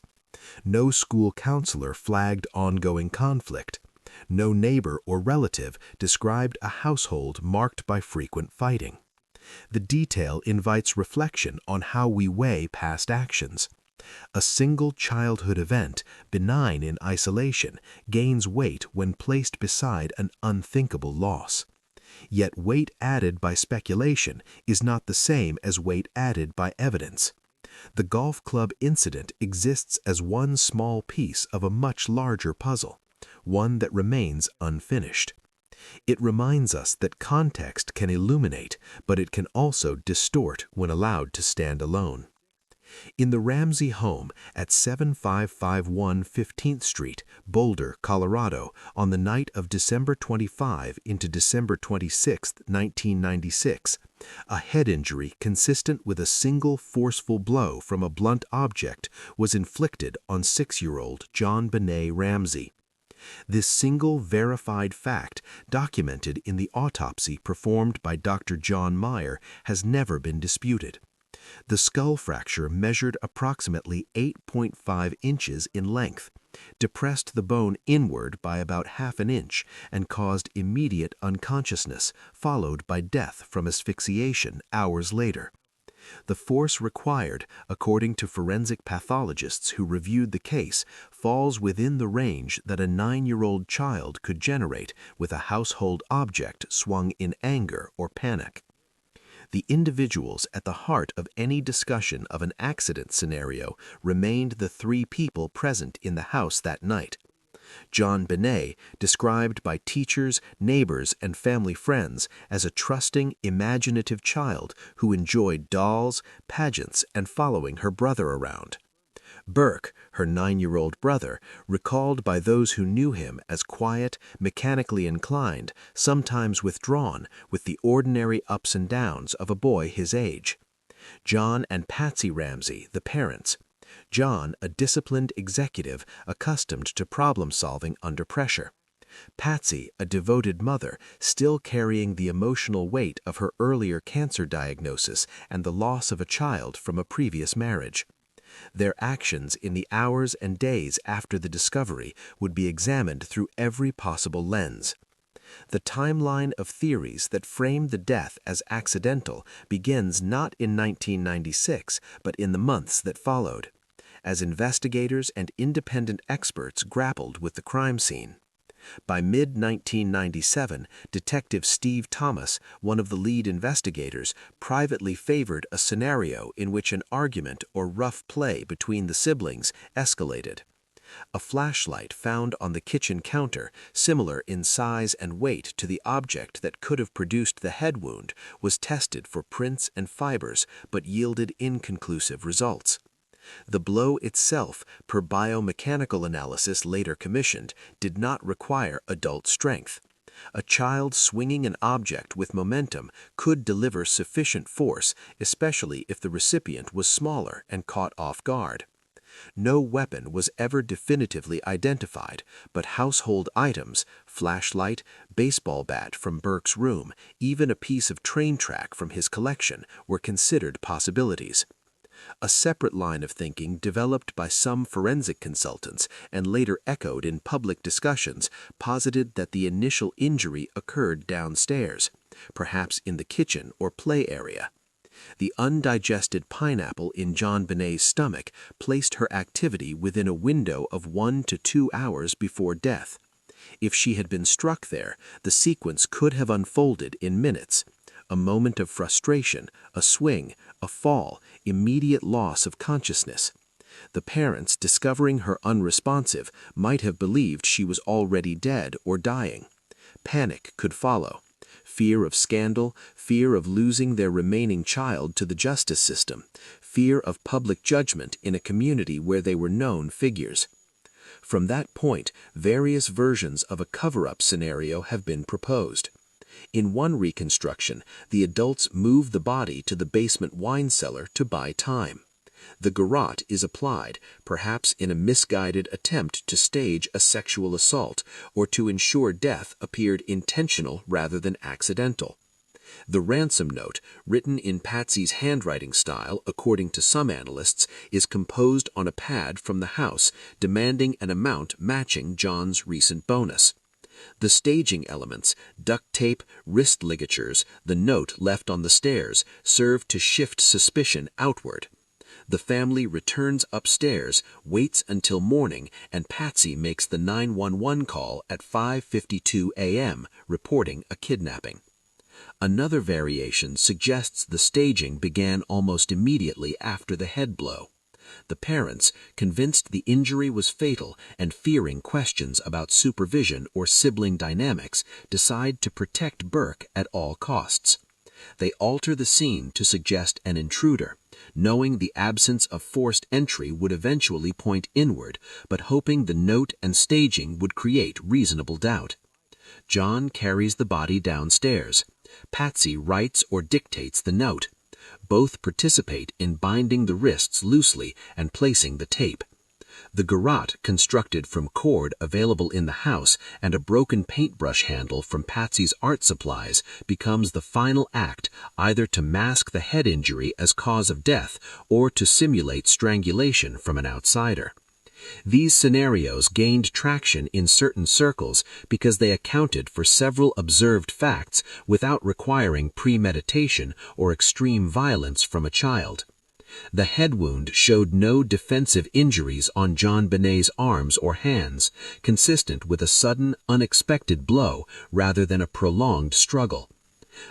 S1: No school counselor flagged ongoing conflict. No neighbor or relative described a household marked by frequent fighting. The detail invites reflection on how we weigh past actions. A single childhood event, benign in isolation, gains weight when placed beside an unthinkable loss. Yet weight added by speculation is not the same as weight added by evidence. The golf club incident exists as one small piece of a much larger puzzle, one that remains unfinished. It reminds us that context can illuminate, but it can also distort when allowed to stand alone. In the Ramsey home at 7551 15th Street, Boulder, Colorado, on the night of December 25 into December 26, 1996, a head injury consistent with a single forceful blow from a blunt object was inflicted on 6-year-old JonBenét Ramsey. This single verified fact, documented in the autopsy performed by Dr. John Meyer, has never been disputed. The skull fracture measured approximately 8.5 inches in length, depressed the bone inward by about half an inch, and caused immediate unconsciousness, followed by death from asphyxiation hours later.
S3: The force required, according to forensic pathologists who reviewed the case, falls within the range that a 9-year-old child could generate with a household object swung in anger or panic. The individuals at the heart of any discussion of an accident scenario remained the 3 people present in the house that night. JonBenét, described by teachers, neighbors, and family friends as a trusting, imaginative child who enjoyed dolls, pageants, and following her brother around. Burke, her 9-year-old brother, recalled by those who knew him as quiet, mechanically inclined, sometimes withdrawn, with the ordinary ups and downs of a boy his age. John and Patsy Ramsey, the parents. John, a disciplined executive accustomed to problem-solving under pressure. Patsy, a devoted mother, still carrying the emotional weight of her earlier cancer diagnosis and the loss of a child from a previous marriage. Their actions in the hours and days after the discovery would be examined through every possible lens. The timeline of theories that frame the death as accidental begins not in 1996, but in the months that followed, as investigators and independent experts grappled with the crime scene. By mid-1997, Detective Steve Thomas, one of the lead investigators, privately favored a scenario in which an argument or rough play between the siblings escalated. A flashlight found on the kitchen counter, similar in size and weight to the object that could have produced the head wound, was tested for prints and fibers but yielded inconclusive results. The blow itself, per biomechanical analysis later commissioned, did not require adult strength. A child swinging an object with momentum could deliver sufficient force, especially if the recipient was smaller and caught off guard. No weapon was ever definitively identified, but household items, flashlight, baseball bat from Burke's room, even a piece of train track from his collection, were considered possibilities. A separate line of thinking developed by some forensic consultants and later echoed in public discussions posited that the initial injury occurred downstairs, perhaps in the kitchen or play area. The undigested pineapple in JonBenét's stomach placed her activity within a window of 1 to 2 hours before death. If she had been struck there, the sequence could have unfolded in minutes. A moment of frustration, a swing, a fall, immediate loss of consciousness. The parents, discovering her unresponsive, might have believed she was already dead or dying. Panic could follow. Fear of scandal, fear of losing their remaining child to the justice system, fear of public judgment in a community where they were known figures. From that point, various versions of a cover-up scenario have been proposed. In one reconstruction, the adults move the body to the basement wine cellar to buy time. The garrote is applied, perhaps in a misguided attempt to stage a sexual assault or to ensure death appeared intentional rather than accidental. The ransom note, written in Patsy's handwriting style according to some analysts, is composed on a pad from the house, demanding an amount matching John's recent bonus. The staging elements, duct tape, wrist ligatures, the note left on the stairs, serve to shift suspicion outward. The family returns upstairs, waits until morning, and Patsy makes the 911 call at 5:52 a.m., reporting a kidnapping. Another variation suggests the staging began almost immediately after the head blow. The parents, convinced the injury was fatal and fearing questions about supervision or sibling dynamics, decide to protect Burke at all costs. They alter the scene to suggest an intruder, knowing the absence of forced entry would eventually point inward, but hoping the note and staging would create reasonable doubt. John carries the body downstairs. Patsy writes or dictates the note. Both participate in binding the wrists loosely and placing the tape. The garrote, constructed from cord available in the house and a broken paintbrush handle from Patsy's art supplies, becomes the final act, either to mask the head injury as cause of death or to simulate strangulation from an outsider.
S4: These scenarios gained traction in certain circles because they accounted for several observed facts without requiring premeditation or extreme violence from a child. The head wound showed no defensive injuries on JonBenét's arms or hands, consistent with a sudden, unexpected blow rather than a prolonged struggle.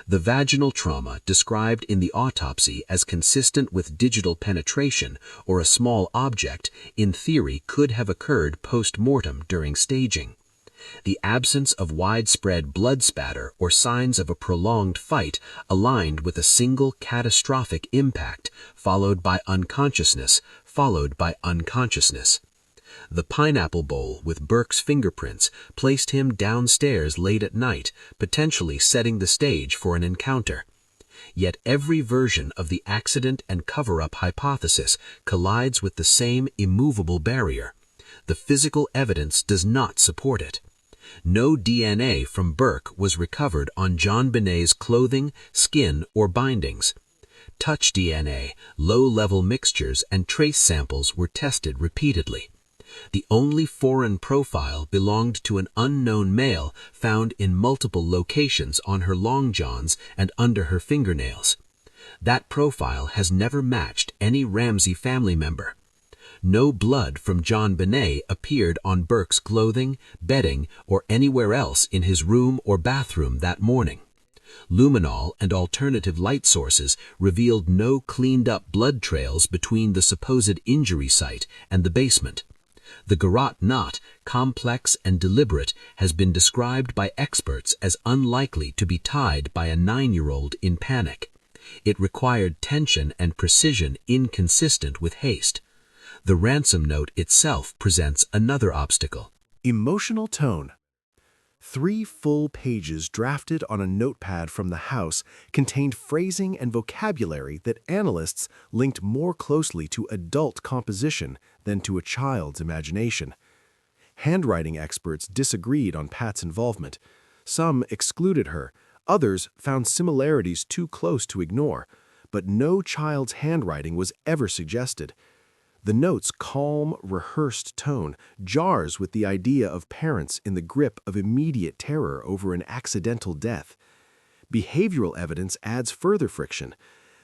S4: The vaginal trauma described in the autopsy as consistent with digital penetration or a small object, in theory could have occurred post-mortem during staging. The absence of widespread blood spatter or signs of a prolonged fight aligned with a single catastrophic impact, followed by unconsciousness. The pineapple bowl with Burke's fingerprints placed him downstairs late at night, potentially setting the stage for an encounter. Yet every version of the accident and cover-up hypothesis collides with the same immovable barrier. The physical evidence does not support it. No DNA from Burke was recovered on JonBenét's clothing, skin, or bindings. Touch DNA, low-level mixtures, and trace samples were tested repeatedly. The only foreign profile belonged to an unknown male found in multiple locations on her long johns and under her fingernails. That profile has never matched any Ramsey family member. No blood from JonBenét appeared on Burke's clothing, bedding, or anywhere else in his room or bathroom that morning. Luminol and alternative light sources revealed no cleaned-up blood trails between the supposed injury site and the basement. The garrote knot, complex and deliberate, has been described by experts as unlikely to be tied by a 9-year-old in panic. It required tension and precision inconsistent with haste. The ransom note itself presents another obstacle.
S3: Emotional tone. 3 full pages drafted on a notepad from the house contained phrasing and vocabulary that analysts linked more closely to adult composition than to a child's imagination. Handwriting experts disagreed on Pat's involvement. Some excluded her, others found similarities too close to ignore, but no child's handwriting was ever suggested. The note's calm, rehearsed tone jars with the idea of parents in the grip of immediate terror over an accidental death. Behavioral evidence adds further friction.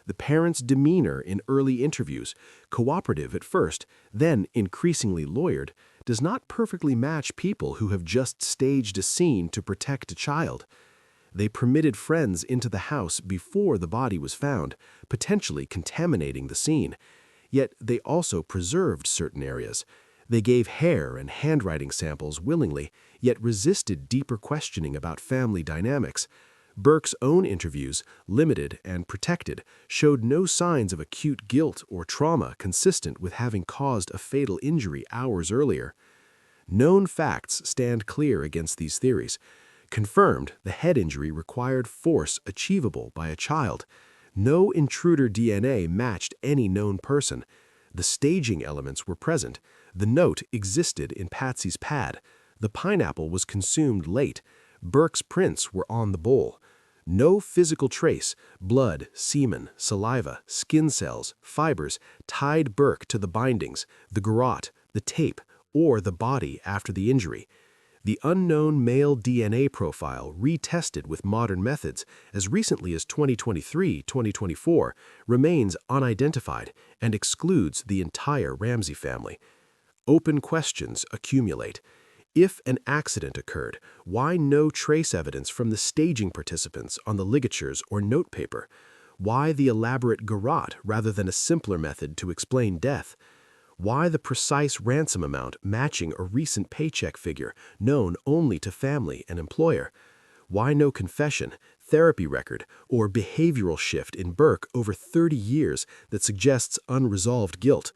S3: The parents' demeanor in early interviews, cooperative at first, then increasingly lawyered, does not perfectly match people who have just staged a scene to protect a child. They permitted friends into the house before the body was found, potentially contaminating the scene. Yet they also preserved certain areas. They gave hair and handwriting samples willingly, yet resisted deeper questioning about family dynamics. Burke's own interviews, limited and protected, showed no signs of acute guilt or trauma consistent with having caused a fatal injury hours earlier. Known facts stand clear against these theories. Confirmed, the head injury required force achievable by a child. No intruder DNA matched any known person. The staging elements were present. The note existed in Patsy's pad. The pineapple was consumed late. Burke's prints were on the bowl. No physical trace, blood, semen, saliva, skin cells, fibers, tied Burke to the bindings, the garrote, the tape, or the body after the injury. The unknown male DNA profile, retested with modern methods as recently as 2023-2024, remains unidentified and excludes the entire Ramsey family. Open questions accumulate. If an accident occurred, why no trace evidence from the staging participants on the ligatures or notepaper? Why the elaborate garrote rather than a simpler method to explain death? Why the precise ransom amount matching a recent paycheck figure known only to family and employer? Why no confession, therapy record, or behavioral shift in Burke over 30 years that suggests unresolved guilt?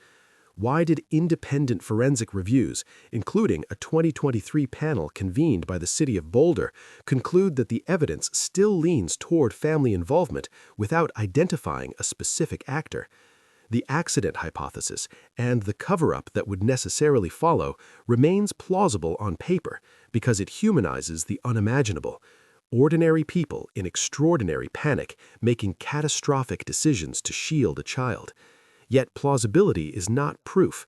S3: Why did independent forensic reviews, including a 2023 panel convened by the city of Boulder, conclude that the evidence still leans toward family involvement without identifying a specific actor? The accident hypothesis, and the cover-up that would necessarily follow, remains plausible on paper because it humanizes the unimaginable. Ordinary people in extraordinary panic making catastrophic decisions to shield a child. Yet plausibility is not proof.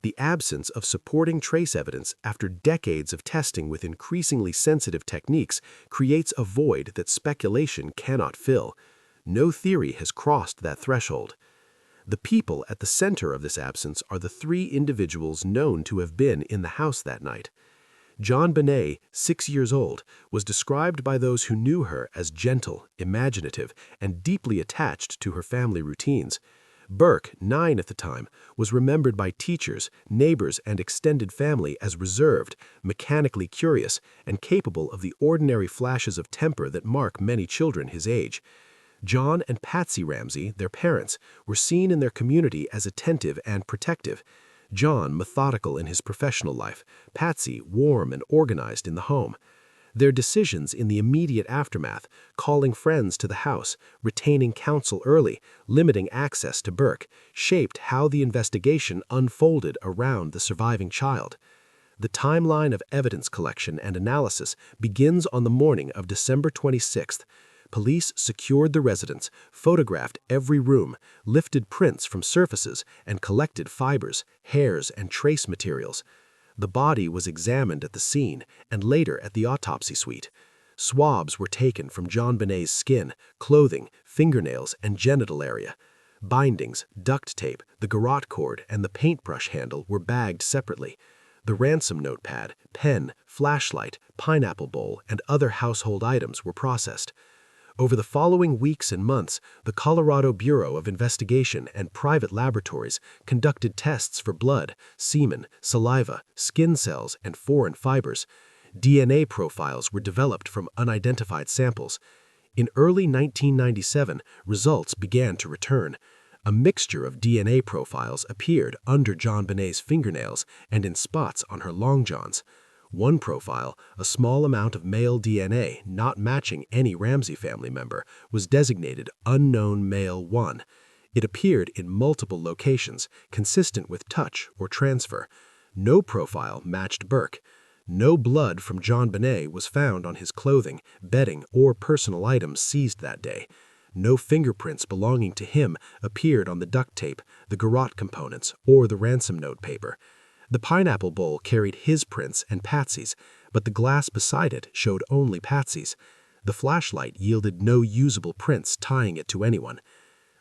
S3: The absence of supporting trace evidence after decades of testing with increasingly sensitive techniques creates a void that speculation cannot fill. No theory has crossed that threshold. The people at the center of this absence are the three individuals known to have been in the house that night. JonBenét, 6 years old, was described by those who knew her as gentle, imaginative, and deeply attached to her family routines. Burke, 9 at the time, was remembered by teachers, neighbors, and extended family as reserved, mechanically curious, and capable of the ordinary flashes of temper that mark many children his age. John and Patsy Ramsey, their parents, were seen in their community as attentive and protective. John methodical in his professional life, Patsy warm and organized in the home. Their decisions in the immediate aftermath, calling friends to the house, retaining counsel early, limiting access to Burke, shaped how the investigation unfolded around the surviving child. The timeline of evidence collection and analysis begins on the morning of December 26th. Police secured the residence, photographed every room, lifted prints from surfaces, and collected fibers, hairs, and trace materials. The body was examined at the scene and later at the autopsy suite. Swabs were taken from JonBenét's skin, clothing, fingernails, and genital area. Bindings, duct tape, the garrote cord, and the paintbrush handle were bagged separately. The ransom notepad, pen, flashlight, pineapple bowl, and other household items were processed. Over the following weeks and months, the Colorado Bureau of Investigation and private laboratories conducted tests for blood, semen, saliva, skin cells, and foreign fibers. DNA profiles were developed from unidentified samples. In early 1997, results began to return. A mixture of DNA profiles appeared under JonBenét's fingernails and in spots on her long johns. One profile, a small amount of male DNA not matching any Ramsey family member, was designated Unknown Male 1. It appeared in multiple locations, consistent with touch or transfer. No profile matched Burke. No blood from JonBenét was found on his clothing, bedding, or personal items seized that day. No fingerprints belonging to him appeared on the duct tape, the garrote components, or the ransom note paper. The pineapple bowl carried his prints and Patsy's, but the glass beside it showed only Patsy's. The flashlight yielded no usable prints tying it to anyone.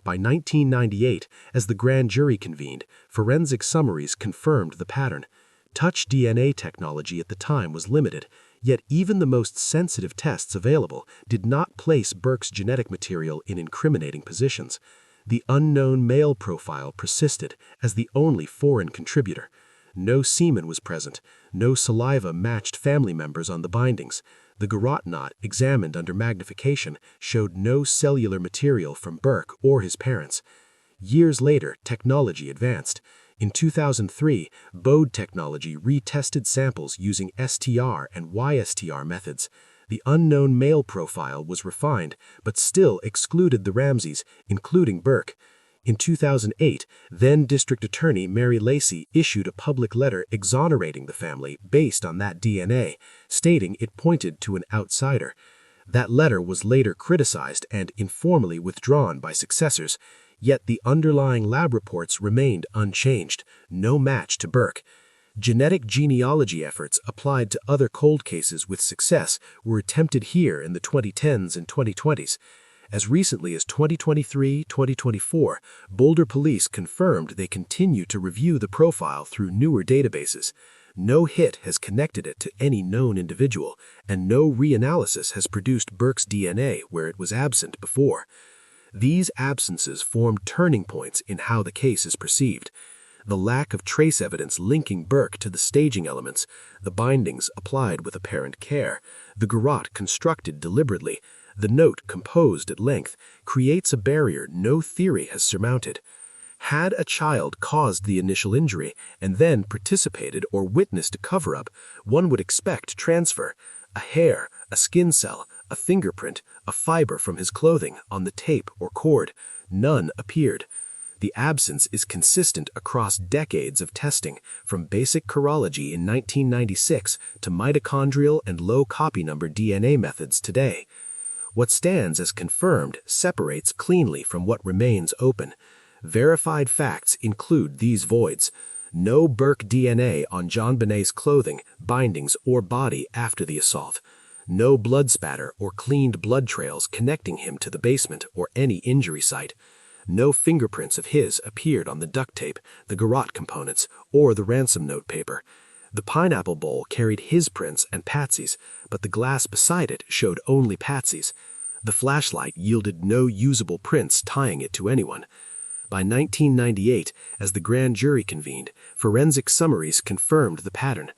S3: By 1998, as the grand jury convened, forensic summaries confirmed the pattern. Touch DNA technology at the time was limited, yet even the most sensitive tests available did not place Burke's genetic material in incriminating positions. The unknown male profile persisted as the only foreign contributor. No semen was present. No saliva matched family members on the bindings. The garrote knot, examined under magnification, showed no cellular material from Burke or his parents. Years later, technology advanced. In 2003, Bode technology retested samples using STR and YSTR methods. The unknown male profile was refined, but still excluded the Ramseys, including Burke. In 2008, then-District Attorney Mary Lacey issued a public letter exonerating the family based on that DNA, stating it pointed to an outsider. That letter was later criticized and informally withdrawn by successors, yet the underlying lab reports remained unchanged, no match to Burke. Genetic genealogy efforts applied to other cold cases with success were attempted here in the 2010s and 2020s. As recently as 2023-2024, Boulder police confirmed they continue to review the profile through newer databases. No hit has connected it to any known individual, and no reanalysis has produced Burke's DNA where it was absent before. These absences form turning points in how the case is perceived. The lack of trace evidence linking Burke to the staging elements, the bindings applied with apparent care, the garrote constructed deliberately, the note composed at length, creates a barrier no theory has surmounted. Had a child caused the initial injury and then participated or witnessed a cover-up, one would expect transfer. A hair, a skin cell, a fingerprint, a fiber from his clothing on the tape or cord. None appeared. The absence is consistent across decades of testing, from basic chirology in 1996 to mitochondrial and low copy number DNA methods today. What stands as confirmed separates cleanly from what remains open. Verified facts include these voids.
S1: No Burke DNA on JonBenét's clothing, bindings, or body after the assault. No blood spatter or cleaned blood trails connecting him to the basement or any injury site. No fingerprints of his appeared on the duct tape, the garrote components, or the ransom note paper. The pineapple bowl carried his prints and Patsy's, but the glass beside it showed only Patsy's. The flashlight yielded no usable prints tying it to anyone. By 1998, as the grand jury convened, forensic summaries confirmed the pattern.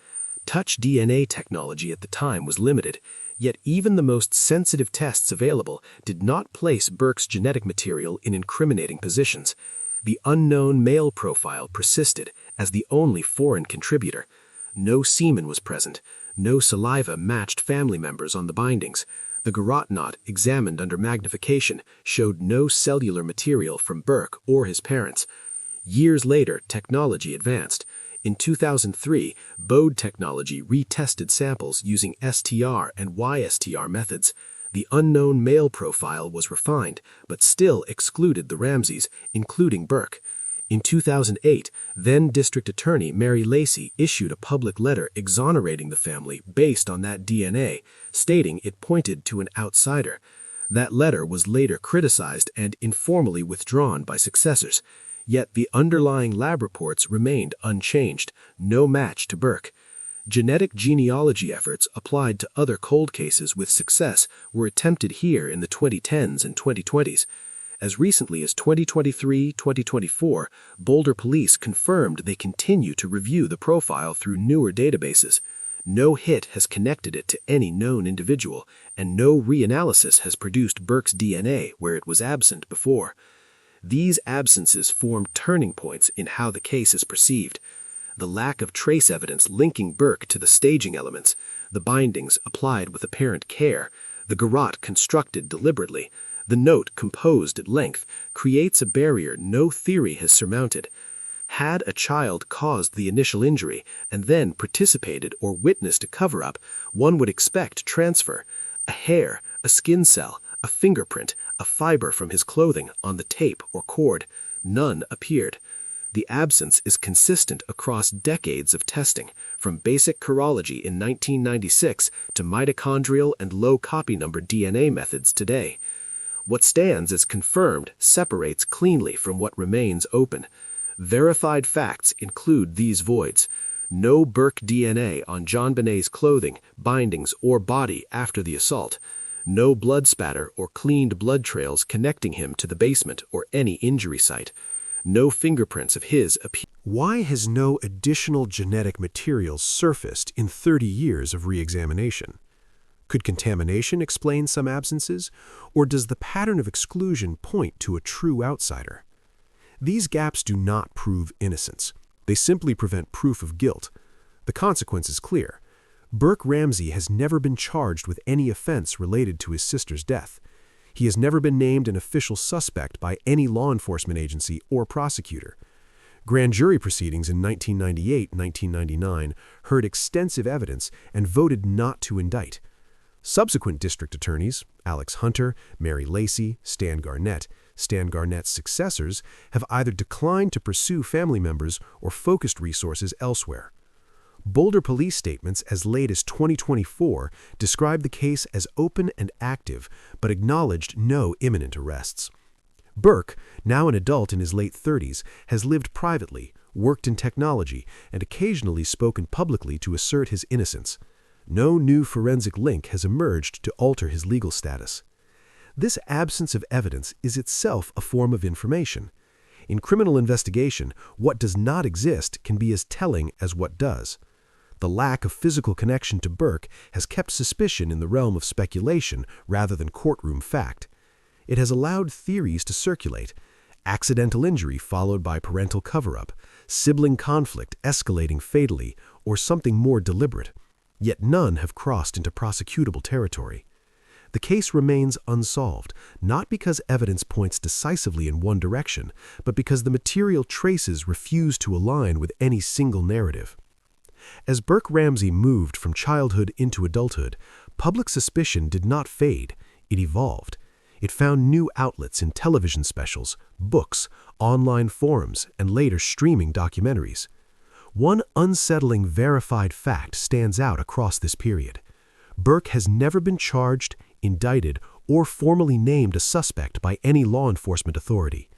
S1: Touch DNA technology at the time was limited, yet even the most sensitive tests available did not place Burke's genetic material in incriminating positions. The unknown male profile persisted as the only foreign contributor. No semen was present. No saliva matched family members on the bindings. The garrote knot, examined under magnification, showed no cellular material from Burke or his parents. Years later, technology advanced. In 2003, Bode technology retested samples using STR and YSTR methods. The unknown male profile was refined, but still excluded the Ramseys, including Burke. In 2008, then District Attorney Mary Lacey issued a public letter exonerating the family based on that DNA, stating it pointed to an outsider. That letter was later criticized and informally withdrawn by successors. Yet the underlying lab reports remained unchanged, no match to Burke. Genetic genealogy efforts applied to other cold cases with success were attempted here in the 2010s and 2020s. As recently as 2023-2024, Boulder Police confirmed they continue to review the profile through newer databases. No hit has connected it to any known individual, and no reanalysis has produced Burke's DNA where it was absent before. These absences form turning points in how the case is perceived. The lack of trace evidence linking Burke to the staging elements, the bindings applied with apparent care, the garrote constructed deliberately, the note composed at length, creates a barrier no theory has surmounted. Had a child caused the initial injury and then participated or witnessed a cover-up, one would expect transfer. A hair, a skin cell, a fingerprint, a fiber from his clothing on the tape or cord. None appeared. The absence is consistent across decades of testing, from basic chirology in 1996 to mitochondrial and low copy number DNA methods today. What stands as confirmed separates cleanly from what remains open. Verified facts include these voids. No Burke DNA on JonBenét's clothing, bindings, or body after the assault. No blood spatter or cleaned blood trails connecting him to the basement or any injury site. No fingerprints of his appear.
S3: Why has no additional genetic material surfaced in 30 years of re-examination? Could contamination explain some absences, or does the pattern of exclusion point to a true outsider? These gaps do not prove innocence. They simply prevent proof of guilt. The consequence is clear. Burke Ramsey has never been charged with any offense related to his sister's death. He has never been named an official suspect by any law enforcement agency or prosecutor. Grand jury proceedings in 1998-1999 heard extensive evidence and voted not to indict. Subsequent district attorneys, Alex Hunter, Mary Lacey, Stan Garnett's successors, have either declined to pursue family members or focused resources elsewhere. Boulder police statements as late as 2024 described the case as open and active, but acknowledged no imminent arrests. Burke, now an adult in his late 30s, has lived privately, worked in technology, and occasionally spoken publicly to assert his innocence. No new forensic link has emerged to alter his legal status. This absence of evidence is itself a form of information. In criminal investigation, what does not exist can be as telling as what does. The lack of physical connection to Burke has kept suspicion in the realm of speculation rather than courtroom fact. It has allowed theories to circulate: accidental injury followed by parental cover-up, sibling conflict escalating fatally, or something more deliberate. Yet none have crossed into prosecutable territory. The case remains unsolved, not because evidence points decisively in one direction, but because the material traces refuse to align with any single narrative. As Burke Ramsey moved from childhood into adulthood, public suspicion did not fade, it evolved. It found new outlets in television specials, books, online forums, and later streaming documentaries. One unsettling verified fact stands out across this period. Burke has never been charged, indicted, or formally named a suspect by any law enforcement authority.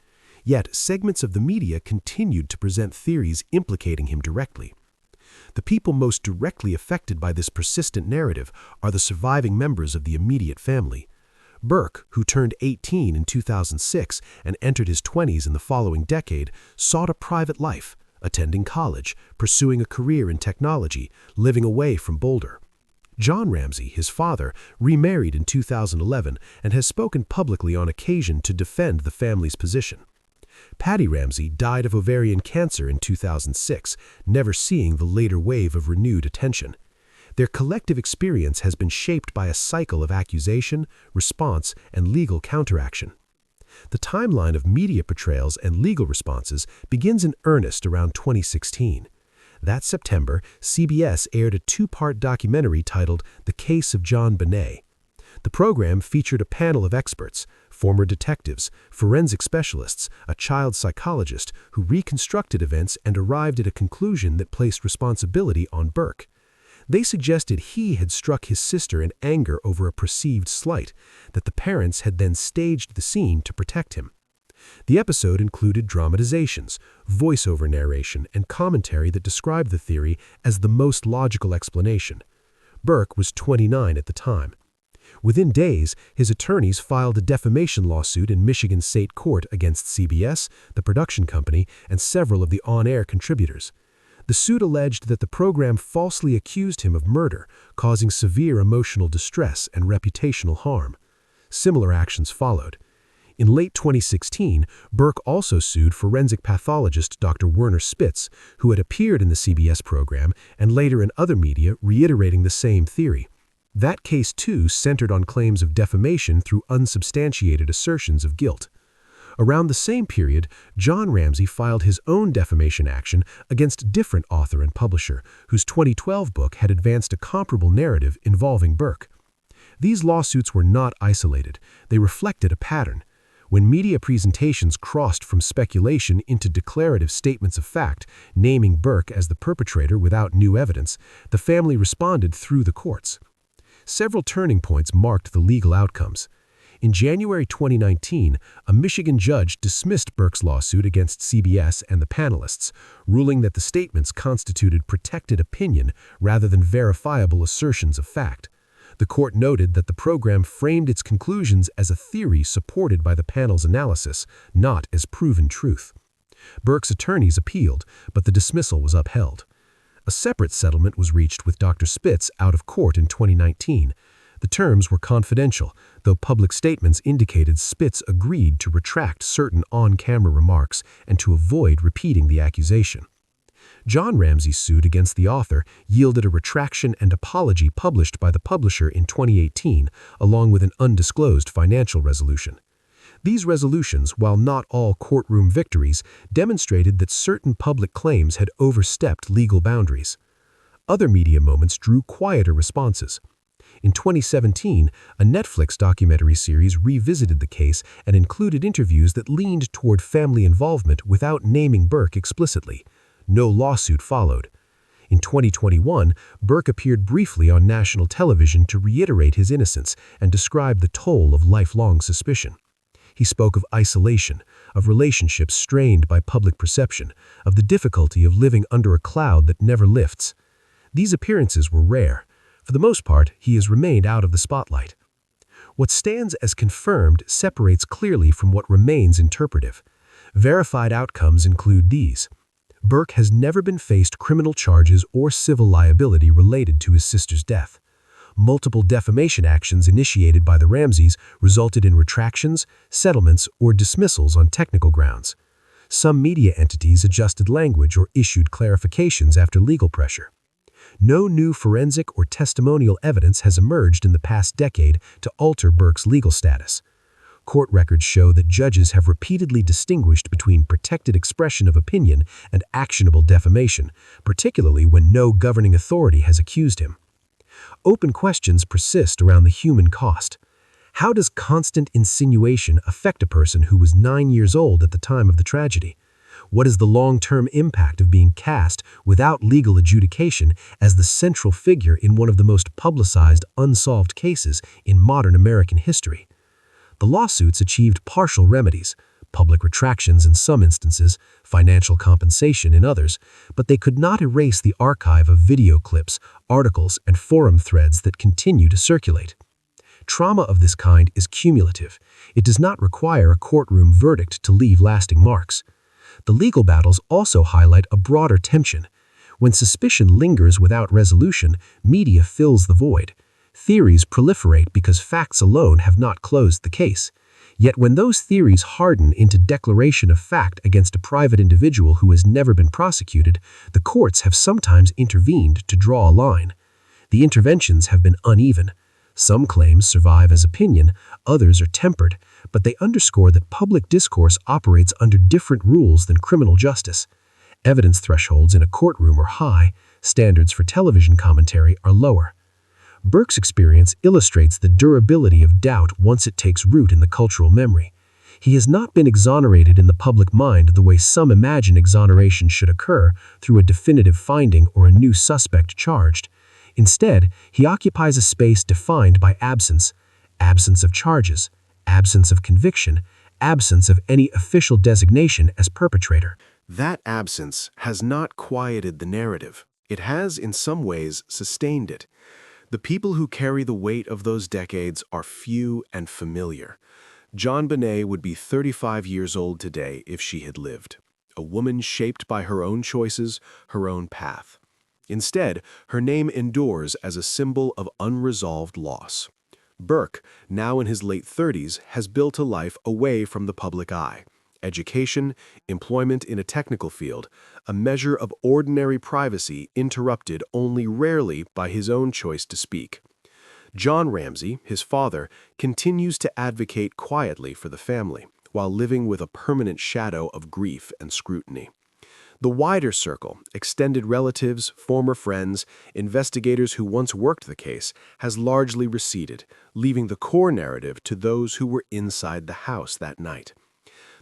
S3: Yet, segments of the media continued to present theories implicating him directly. The people most directly affected by this persistent narrative are the surviving members of the immediate family. Burke, who turned 18 in 2006 and entered his 20s in the following decade, sought a private life, attending college, pursuing a career in technology, living away from Boulder. John Ramsey, his father, remarried in 2011 and has spoken publicly on occasion to defend the family's position. Patty Ramsey died of ovarian cancer in 2006, never seeing the later wave of renewed attention. Their collective experience has been shaped by a cycle of accusation, response, and legal counteraction. The timeline of media portrayals and legal responses begins in earnest around 2016. That September, CBS aired a two-part documentary titled The Case of JonBenét. The program featured a panel of experts, former detectives, forensic specialists, a child psychologist who reconstructed events and arrived at a conclusion that placed responsibility on Burke. They suggested he had struck his sister in anger over a perceived slight, that the parents had then staged the scene to protect him. The episode included dramatizations, voiceover narration, and commentary that described the theory as the most logical explanation. Burke was 29 at the time. Within days, his attorneys filed a defamation lawsuit in Michigan State Court against CBS, the production company, and several of the on-air contributors. The suit alleged that the program falsely accused him of murder, causing severe emotional distress and reputational harm. Similar actions followed. In late 2016, Burke also sued forensic pathologist Dr. Werner Spitz, who had appeared in the CBS program and later in other media reiterating the same theory. That case, too, centered on claims of defamation through unsubstantiated assertions of guilt. Around the same period, John Ramsey filed his own defamation action against a different author and publisher, whose 2012 book had advanced a comparable narrative involving Burke. These lawsuits were not isolated. They reflected a pattern. When media presentations crossed from speculation into declarative statements of fact, naming Burke as the perpetrator without new evidence, the family responded through the courts. Several turning points marked the legal outcomes. In January 2019, a Michigan judge dismissed Burke's lawsuit against CBS and the panelists, ruling that the statements constituted protected opinion rather than verifiable assertions of fact. The court noted that the program framed its conclusions as a theory supported by the panel's analysis, not as proven truth. Burke's attorneys appealed, but the dismissal was upheld. A separate settlement was reached with Dr. Spitz out of court in 2019. The terms were confidential, though public statements indicated Spitz agreed to retract certain on-camera remarks and to avoid repeating the accusation. John Ramsey's suit against the author yielded a retraction and apology published by the publisher in 2018, along with an undisclosed financial resolution. These resolutions, while not all courtroom victories, demonstrated that certain public claims had overstepped legal boundaries. Other media moments drew quieter responses. In 2017, a Netflix documentary series revisited the case and included interviews that leaned toward family involvement without naming Burke explicitly. No lawsuit followed. In 2021, Burke appeared briefly on national television to reiterate his innocence and describe the toll of lifelong suspicion. He spoke of isolation, of relationships strained by public perception, of the difficulty of living under a cloud that never lifts. These appearances were rare. For the most part, he has remained out of the spotlight. What stands as confirmed separates clearly from what remains interpretive. Verified outcomes include these. Burke has never been faced criminal charges or civil liability related to his sister's death. Multiple defamation actions initiated by the Ramseys resulted in retractions, settlements, or dismissals on technical grounds. Some media entities adjusted language or issued clarifications after legal pressure. No new forensic or testimonial evidence has emerged in the past decade to alter Burke's legal status. Court records show that judges have repeatedly distinguished between protected expression of opinion and actionable defamation, particularly when no governing authority has accused him. Open questions persist around the human cost. How does constant insinuation affect a person who was 9 years old at the time of the tragedy? What is the long-term impact of being cast without legal adjudication as the central figure in one of the most publicized unsolved cases in modern American history? The lawsuits achieved partial remedies, public retractions in some instances, financial compensation in others, but they could not erase the archive of video clips, articles, and forum threads that continue to circulate. Trauma of this kind is cumulative. It does not require a courtroom verdict to leave lasting marks. The legal battles also highlight a broader tension. When suspicion lingers without resolution, media fills the void. Theories proliferate because facts alone have not closed the case. Yet when those theories harden into declaration of fact against a private individual who has never been prosecuted, the courts have sometimes intervened to draw a line. The interventions have been uneven. Some claims survive as opinion, others are tempered, but they underscore that public discourse operates under different rules than criminal justice. Evidence thresholds in a courtroom are high, standards for television commentary are lower. Burke's experience illustrates the durability of doubt once it takes root in the cultural memory. He has not been exonerated in the public mind the way some imagine exoneration should occur through a definitive finding or a new suspect charged. Instead, he occupies a space defined by absence of charges, absence of conviction, absence of any official designation as perpetrator.
S1: That absence has not quieted the narrative. It has, in some ways, sustained it. The people who carry the weight of those decades are few and familiar. JonBenét would be 35 years old today if she had lived. A woman shaped by her own choices, her own path. Instead, her name endures as a symbol of unresolved loss. Burke, now in his late 30s, has built a life away from the public eye. Education, employment in a technical field, a measure of ordinary privacy interrupted only rarely by his own choice to speak. John Ramsey, his father, continues to advocate quietly for the family, while living with a permanent shadow of grief and scrutiny. The wider circle, extended relatives, former friends, investigators who once worked the case, has largely receded, leaving the core narrative to those who were inside the house that night.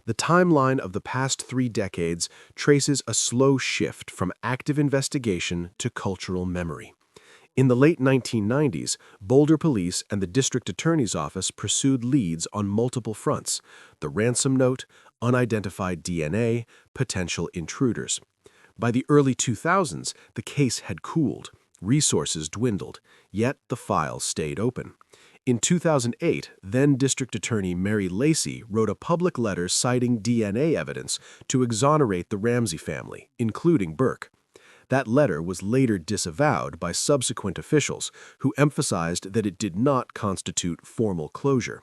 S1: The timeline of the past 3 decades traces a slow shift from active investigation to cultural memory. In the late 1990s, Boulder Police and the District Attorney's Office pursued leads on multiple fronts: the ransom note, unidentified DNA, potential intruders. By the early 2000s, the case had cooled, resources dwindled, yet the files stayed open. In 2008, then District Attorney Mary Lacey wrote a public letter citing DNA evidence to exonerate the Ramsey family, including Burke. That letter was later disavowed by subsequent officials who emphasized that it did not constitute formal closure.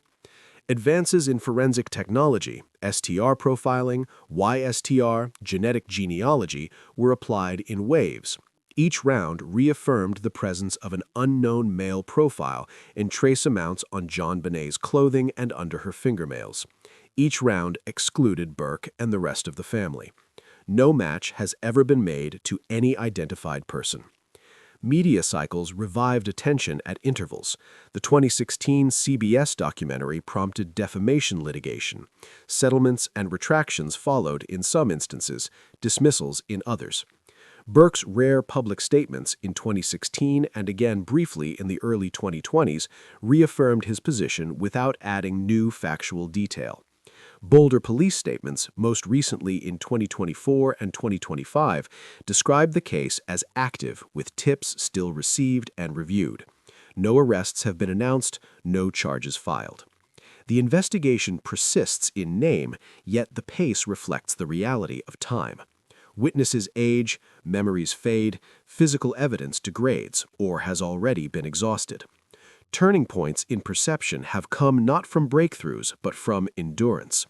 S1: Advances in forensic technology, STR profiling, YSTR, genetic genealogy, were applied in waves. Each round reaffirmed the presence of an unknown male profile and trace amounts on JonBenét's clothing and under her fingernails. Each round excluded Burke and the rest of the family. No match has ever been made to any identified person. Media cycles revived attention at intervals. The 2016 CBS documentary prompted defamation litigation. Settlements and retractions followed in some instances, dismissals in others. Burke's rare public statements in 2016 and again briefly in the early 2020s reaffirmed his position without adding new factual detail. Boulder police statements, most recently in 2024 and 2025, described the case as active with tips still received and reviewed. No arrests have been announced, no charges filed. The investigation persists in name, yet the pace reflects the reality of time. Witnesses age, memories fade, physical evidence degrades or has already been exhausted. Turning points in perception have come not from breakthroughs but from endurance.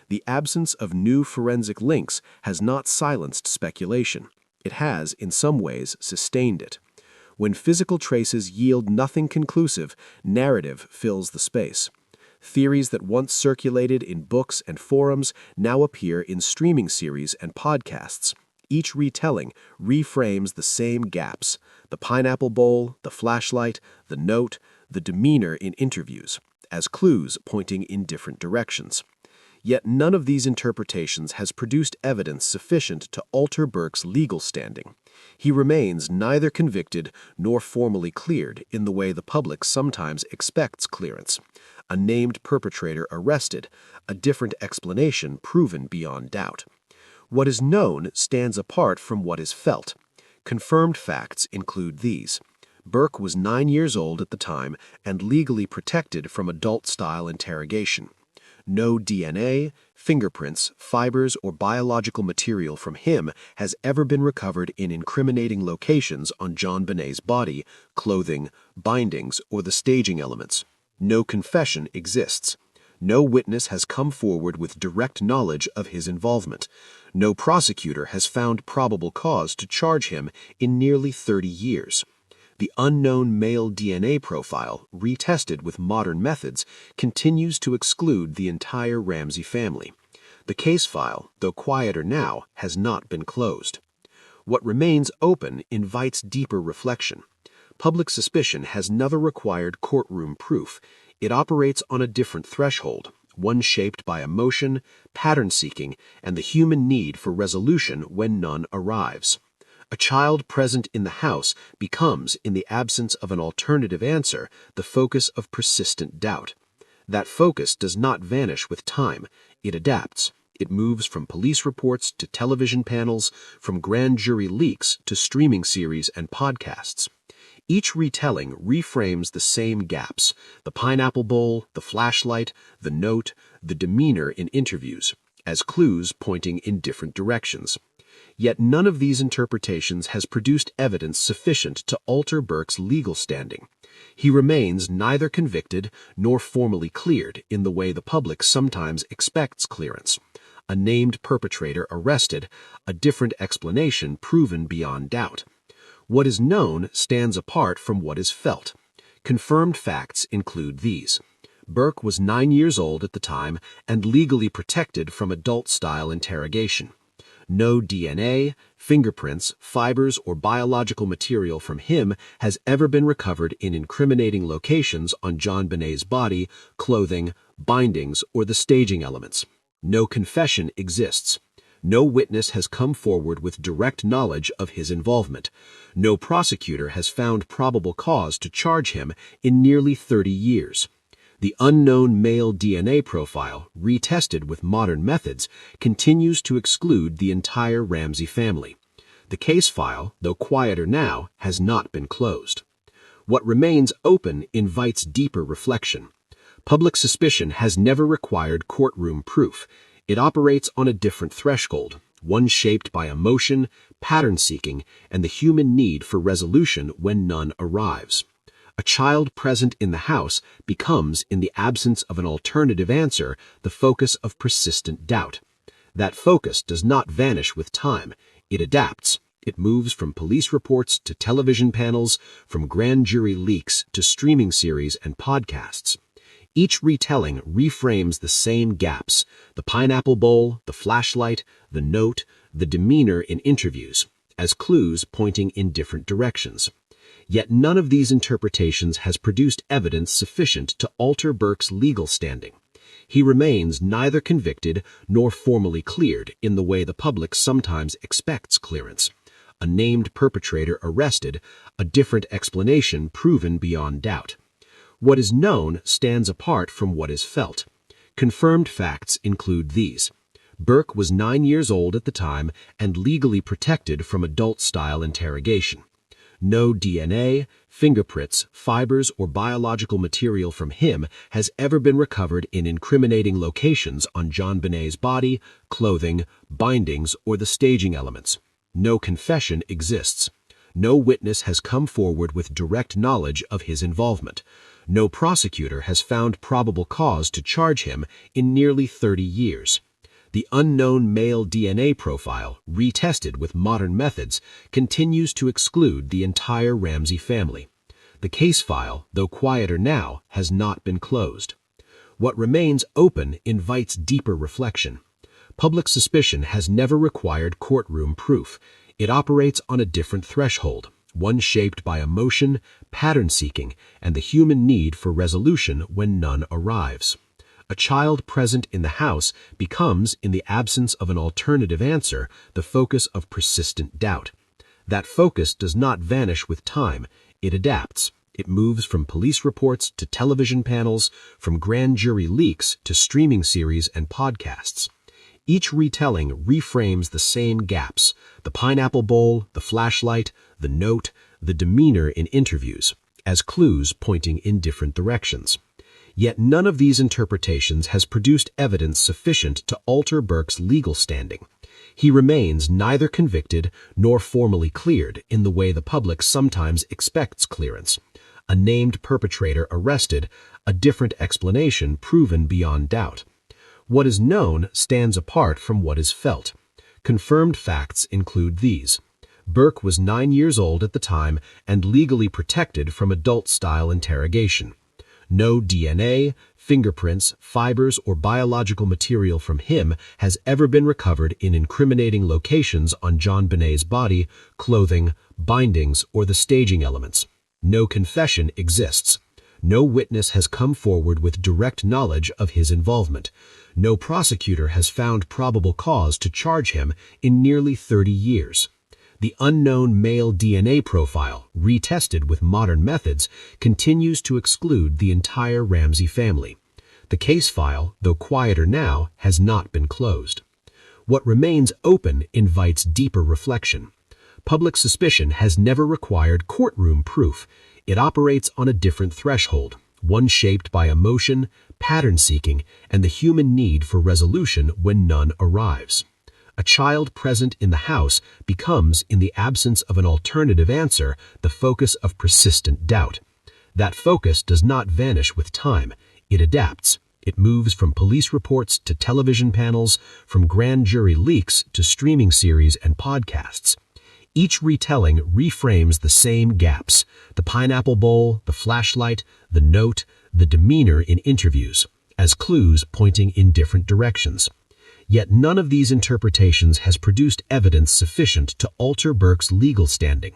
S1: The absence of new forensic links has not silenced speculation. It has, in some ways, sustained it. When physical traces yield nothing conclusive, narrative fills the space. Theories that once circulated in books and forums now appear in streaming series and podcasts. Each retelling reframes the same gaps: the pineapple bowl, the flashlight, the note, the demeanor in interviews, as clues pointing in different directions. Yet none of these interpretations has produced evidence sufficient to alter Burke's legal standing. He remains neither convicted nor formally cleared in the way the public sometimes expects clearance. A named perpetrator arrested, a different explanation proven beyond doubt. What is known stands apart from what is felt. Confirmed facts include these. Burke was 9 years old at the time and legally protected from adult-style interrogation. No DNA, fingerprints, fibers, or biological material from him has ever been recovered in incriminating locations on JonBenét's body, clothing, bindings, or the staging elements. No confession exists. No witness has come forward with direct knowledge of his involvement. No prosecutor has found probable cause to charge him in nearly 30 years. The unknown male DNA profile, retested with modern methods, continues to exclude the entire Ramsey family. The case file, though quieter now, has not been closed. What remains open invites deeper reflection. Public suspicion has never required courtroom proof. It operates on a different threshold, one shaped by emotion, pattern-seeking, and the human need for resolution when none arrives. A child present in the house becomes, in the absence of an alternative answer, the focus of persistent doubt. That focus does not vanish with time. It adapts. It moves from police reports to television panels, from grand jury leaks to streaming series and podcasts. Each retelling reframes the same gaps: the pineapple bowl, the flashlight, the note, the demeanor in interviews, as clues pointing in different directions. Yet none of these interpretations has produced evidence sufficient to alter Burke's legal standing. He remains neither convicted nor formally cleared in the way the public sometimes expects clearance. A named perpetrator arrested, a different explanation proven beyond doubt. What is known stands apart from what is felt. Confirmed facts include these. Burke was 9 years old at the time and legally protected from adult-style interrogation. No DNA, fingerprints, fibers, or biological material from him has ever been recovered in incriminating locations on JonBenét's body, clothing, bindings, or the staging elements. No confession exists. No witness has come forward with direct knowledge of his involvement. No prosecutor has found probable cause to charge him in nearly 30 years. The unknown male DNA profile, retested with modern methods, continues to exclude the entire Ramsey family. The case file, though quieter now, has not been closed. What remains open invites deeper reflection. Public suspicion has never required courtroom proof. It operates on a different threshold, one shaped by emotion, pattern-seeking, and the human need for resolution when none arrives. A child present in the house becomes, in the absence of an alternative answer, the focus of persistent doubt. That focus does not vanish with time. It adapts. It moves from police reports to television panels, from grand jury leaks to streaming series and podcasts. Each retelling reframes the same gaps: the pineapple bowl, the flashlight, the note, the demeanor in interviews, as clues pointing in different directions. Yet none of these interpretations has produced evidence sufficient to alter Burke's legal standing. He remains neither convicted nor formally cleared in the way the public sometimes expects clearance. A named perpetrator arrested, a different explanation proven beyond doubt. What is known stands apart from what is felt. Confirmed facts include these. Burke was 9 years old at the time and legally protected from adult-style interrogation. No DNA, fingerprints, fibers, or biological material from him has ever been recovered in incriminating locations on JonBenét's body, clothing, bindings, or the staging elements. No confession exists. No witness has come forward with direct knowledge of his involvement. No prosecutor has found probable cause to charge him in nearly 30 years. The unknown male DNA profile, retested with modern methods, continues to exclude the entire Ramsey family. The case file, though quieter now, has not been closed. What remains open invites deeper reflection. Public suspicion has never required courtroom proof. It operates on a different threshold, one shaped by emotion, pattern-seeking, and the human need for resolution when none arrives.
S4: A child present in the house becomes, in the absence of an alternative answer, the focus of persistent doubt. That focus does not vanish with time. It adapts. It moves from police reports to television panels, from grand jury leaks to streaming series and podcasts. Each retelling reframes the same gaps: the pineapple bowl, the flashlight, the note, the demeanor in interviews, as clues pointing in different directions. Yet none of these interpretations has produced evidence sufficient to alter Burke's legal standing. He remains neither convicted nor formally cleared in the way the public sometimes expects clearance. A named perpetrator arrested, a different explanation proven beyond doubt. What is known stands apart from what is felt. Confirmed facts include these. Burke was 9 years old at the time and legally protected from adult-style interrogation. No DNA, fingerprints, fibers, or biological material from him has ever been recovered in incriminating locations on JonBenét's body, clothing, bindings, or the staging elements. No confession exists. No witness has come forward with direct knowledge of his involvement. No prosecutor has found probable cause to charge him in nearly 30 years. The unknown male DNA profile, retested with modern methods, continues to exclude the entire Ramsey family. The case file, though quieter now, has not been closed. What remains open invites deeper reflection. Public suspicion has never required courtroom proof. It operates on a different threshold, one shaped by emotion, pattern-seeking, and the human need for resolution when none arrives. A child present in the house becomes, in the absence of an alternative answer, the focus of persistent doubt. That focus does not vanish with time. It adapts. It moves from police reports to television panels, from grand jury leaks to streaming series and podcasts. Each retelling reframes the same gaps: the pineapple bowl, the flashlight, the note, the demeanor in interviews, as clues pointing in different directions. Yet none of these interpretations has produced evidence sufficient to alter Burke's legal standing.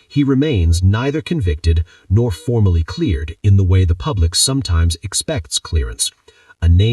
S4: He remains neither convicted nor formally cleared in the way the public sometimes expects clearance. A name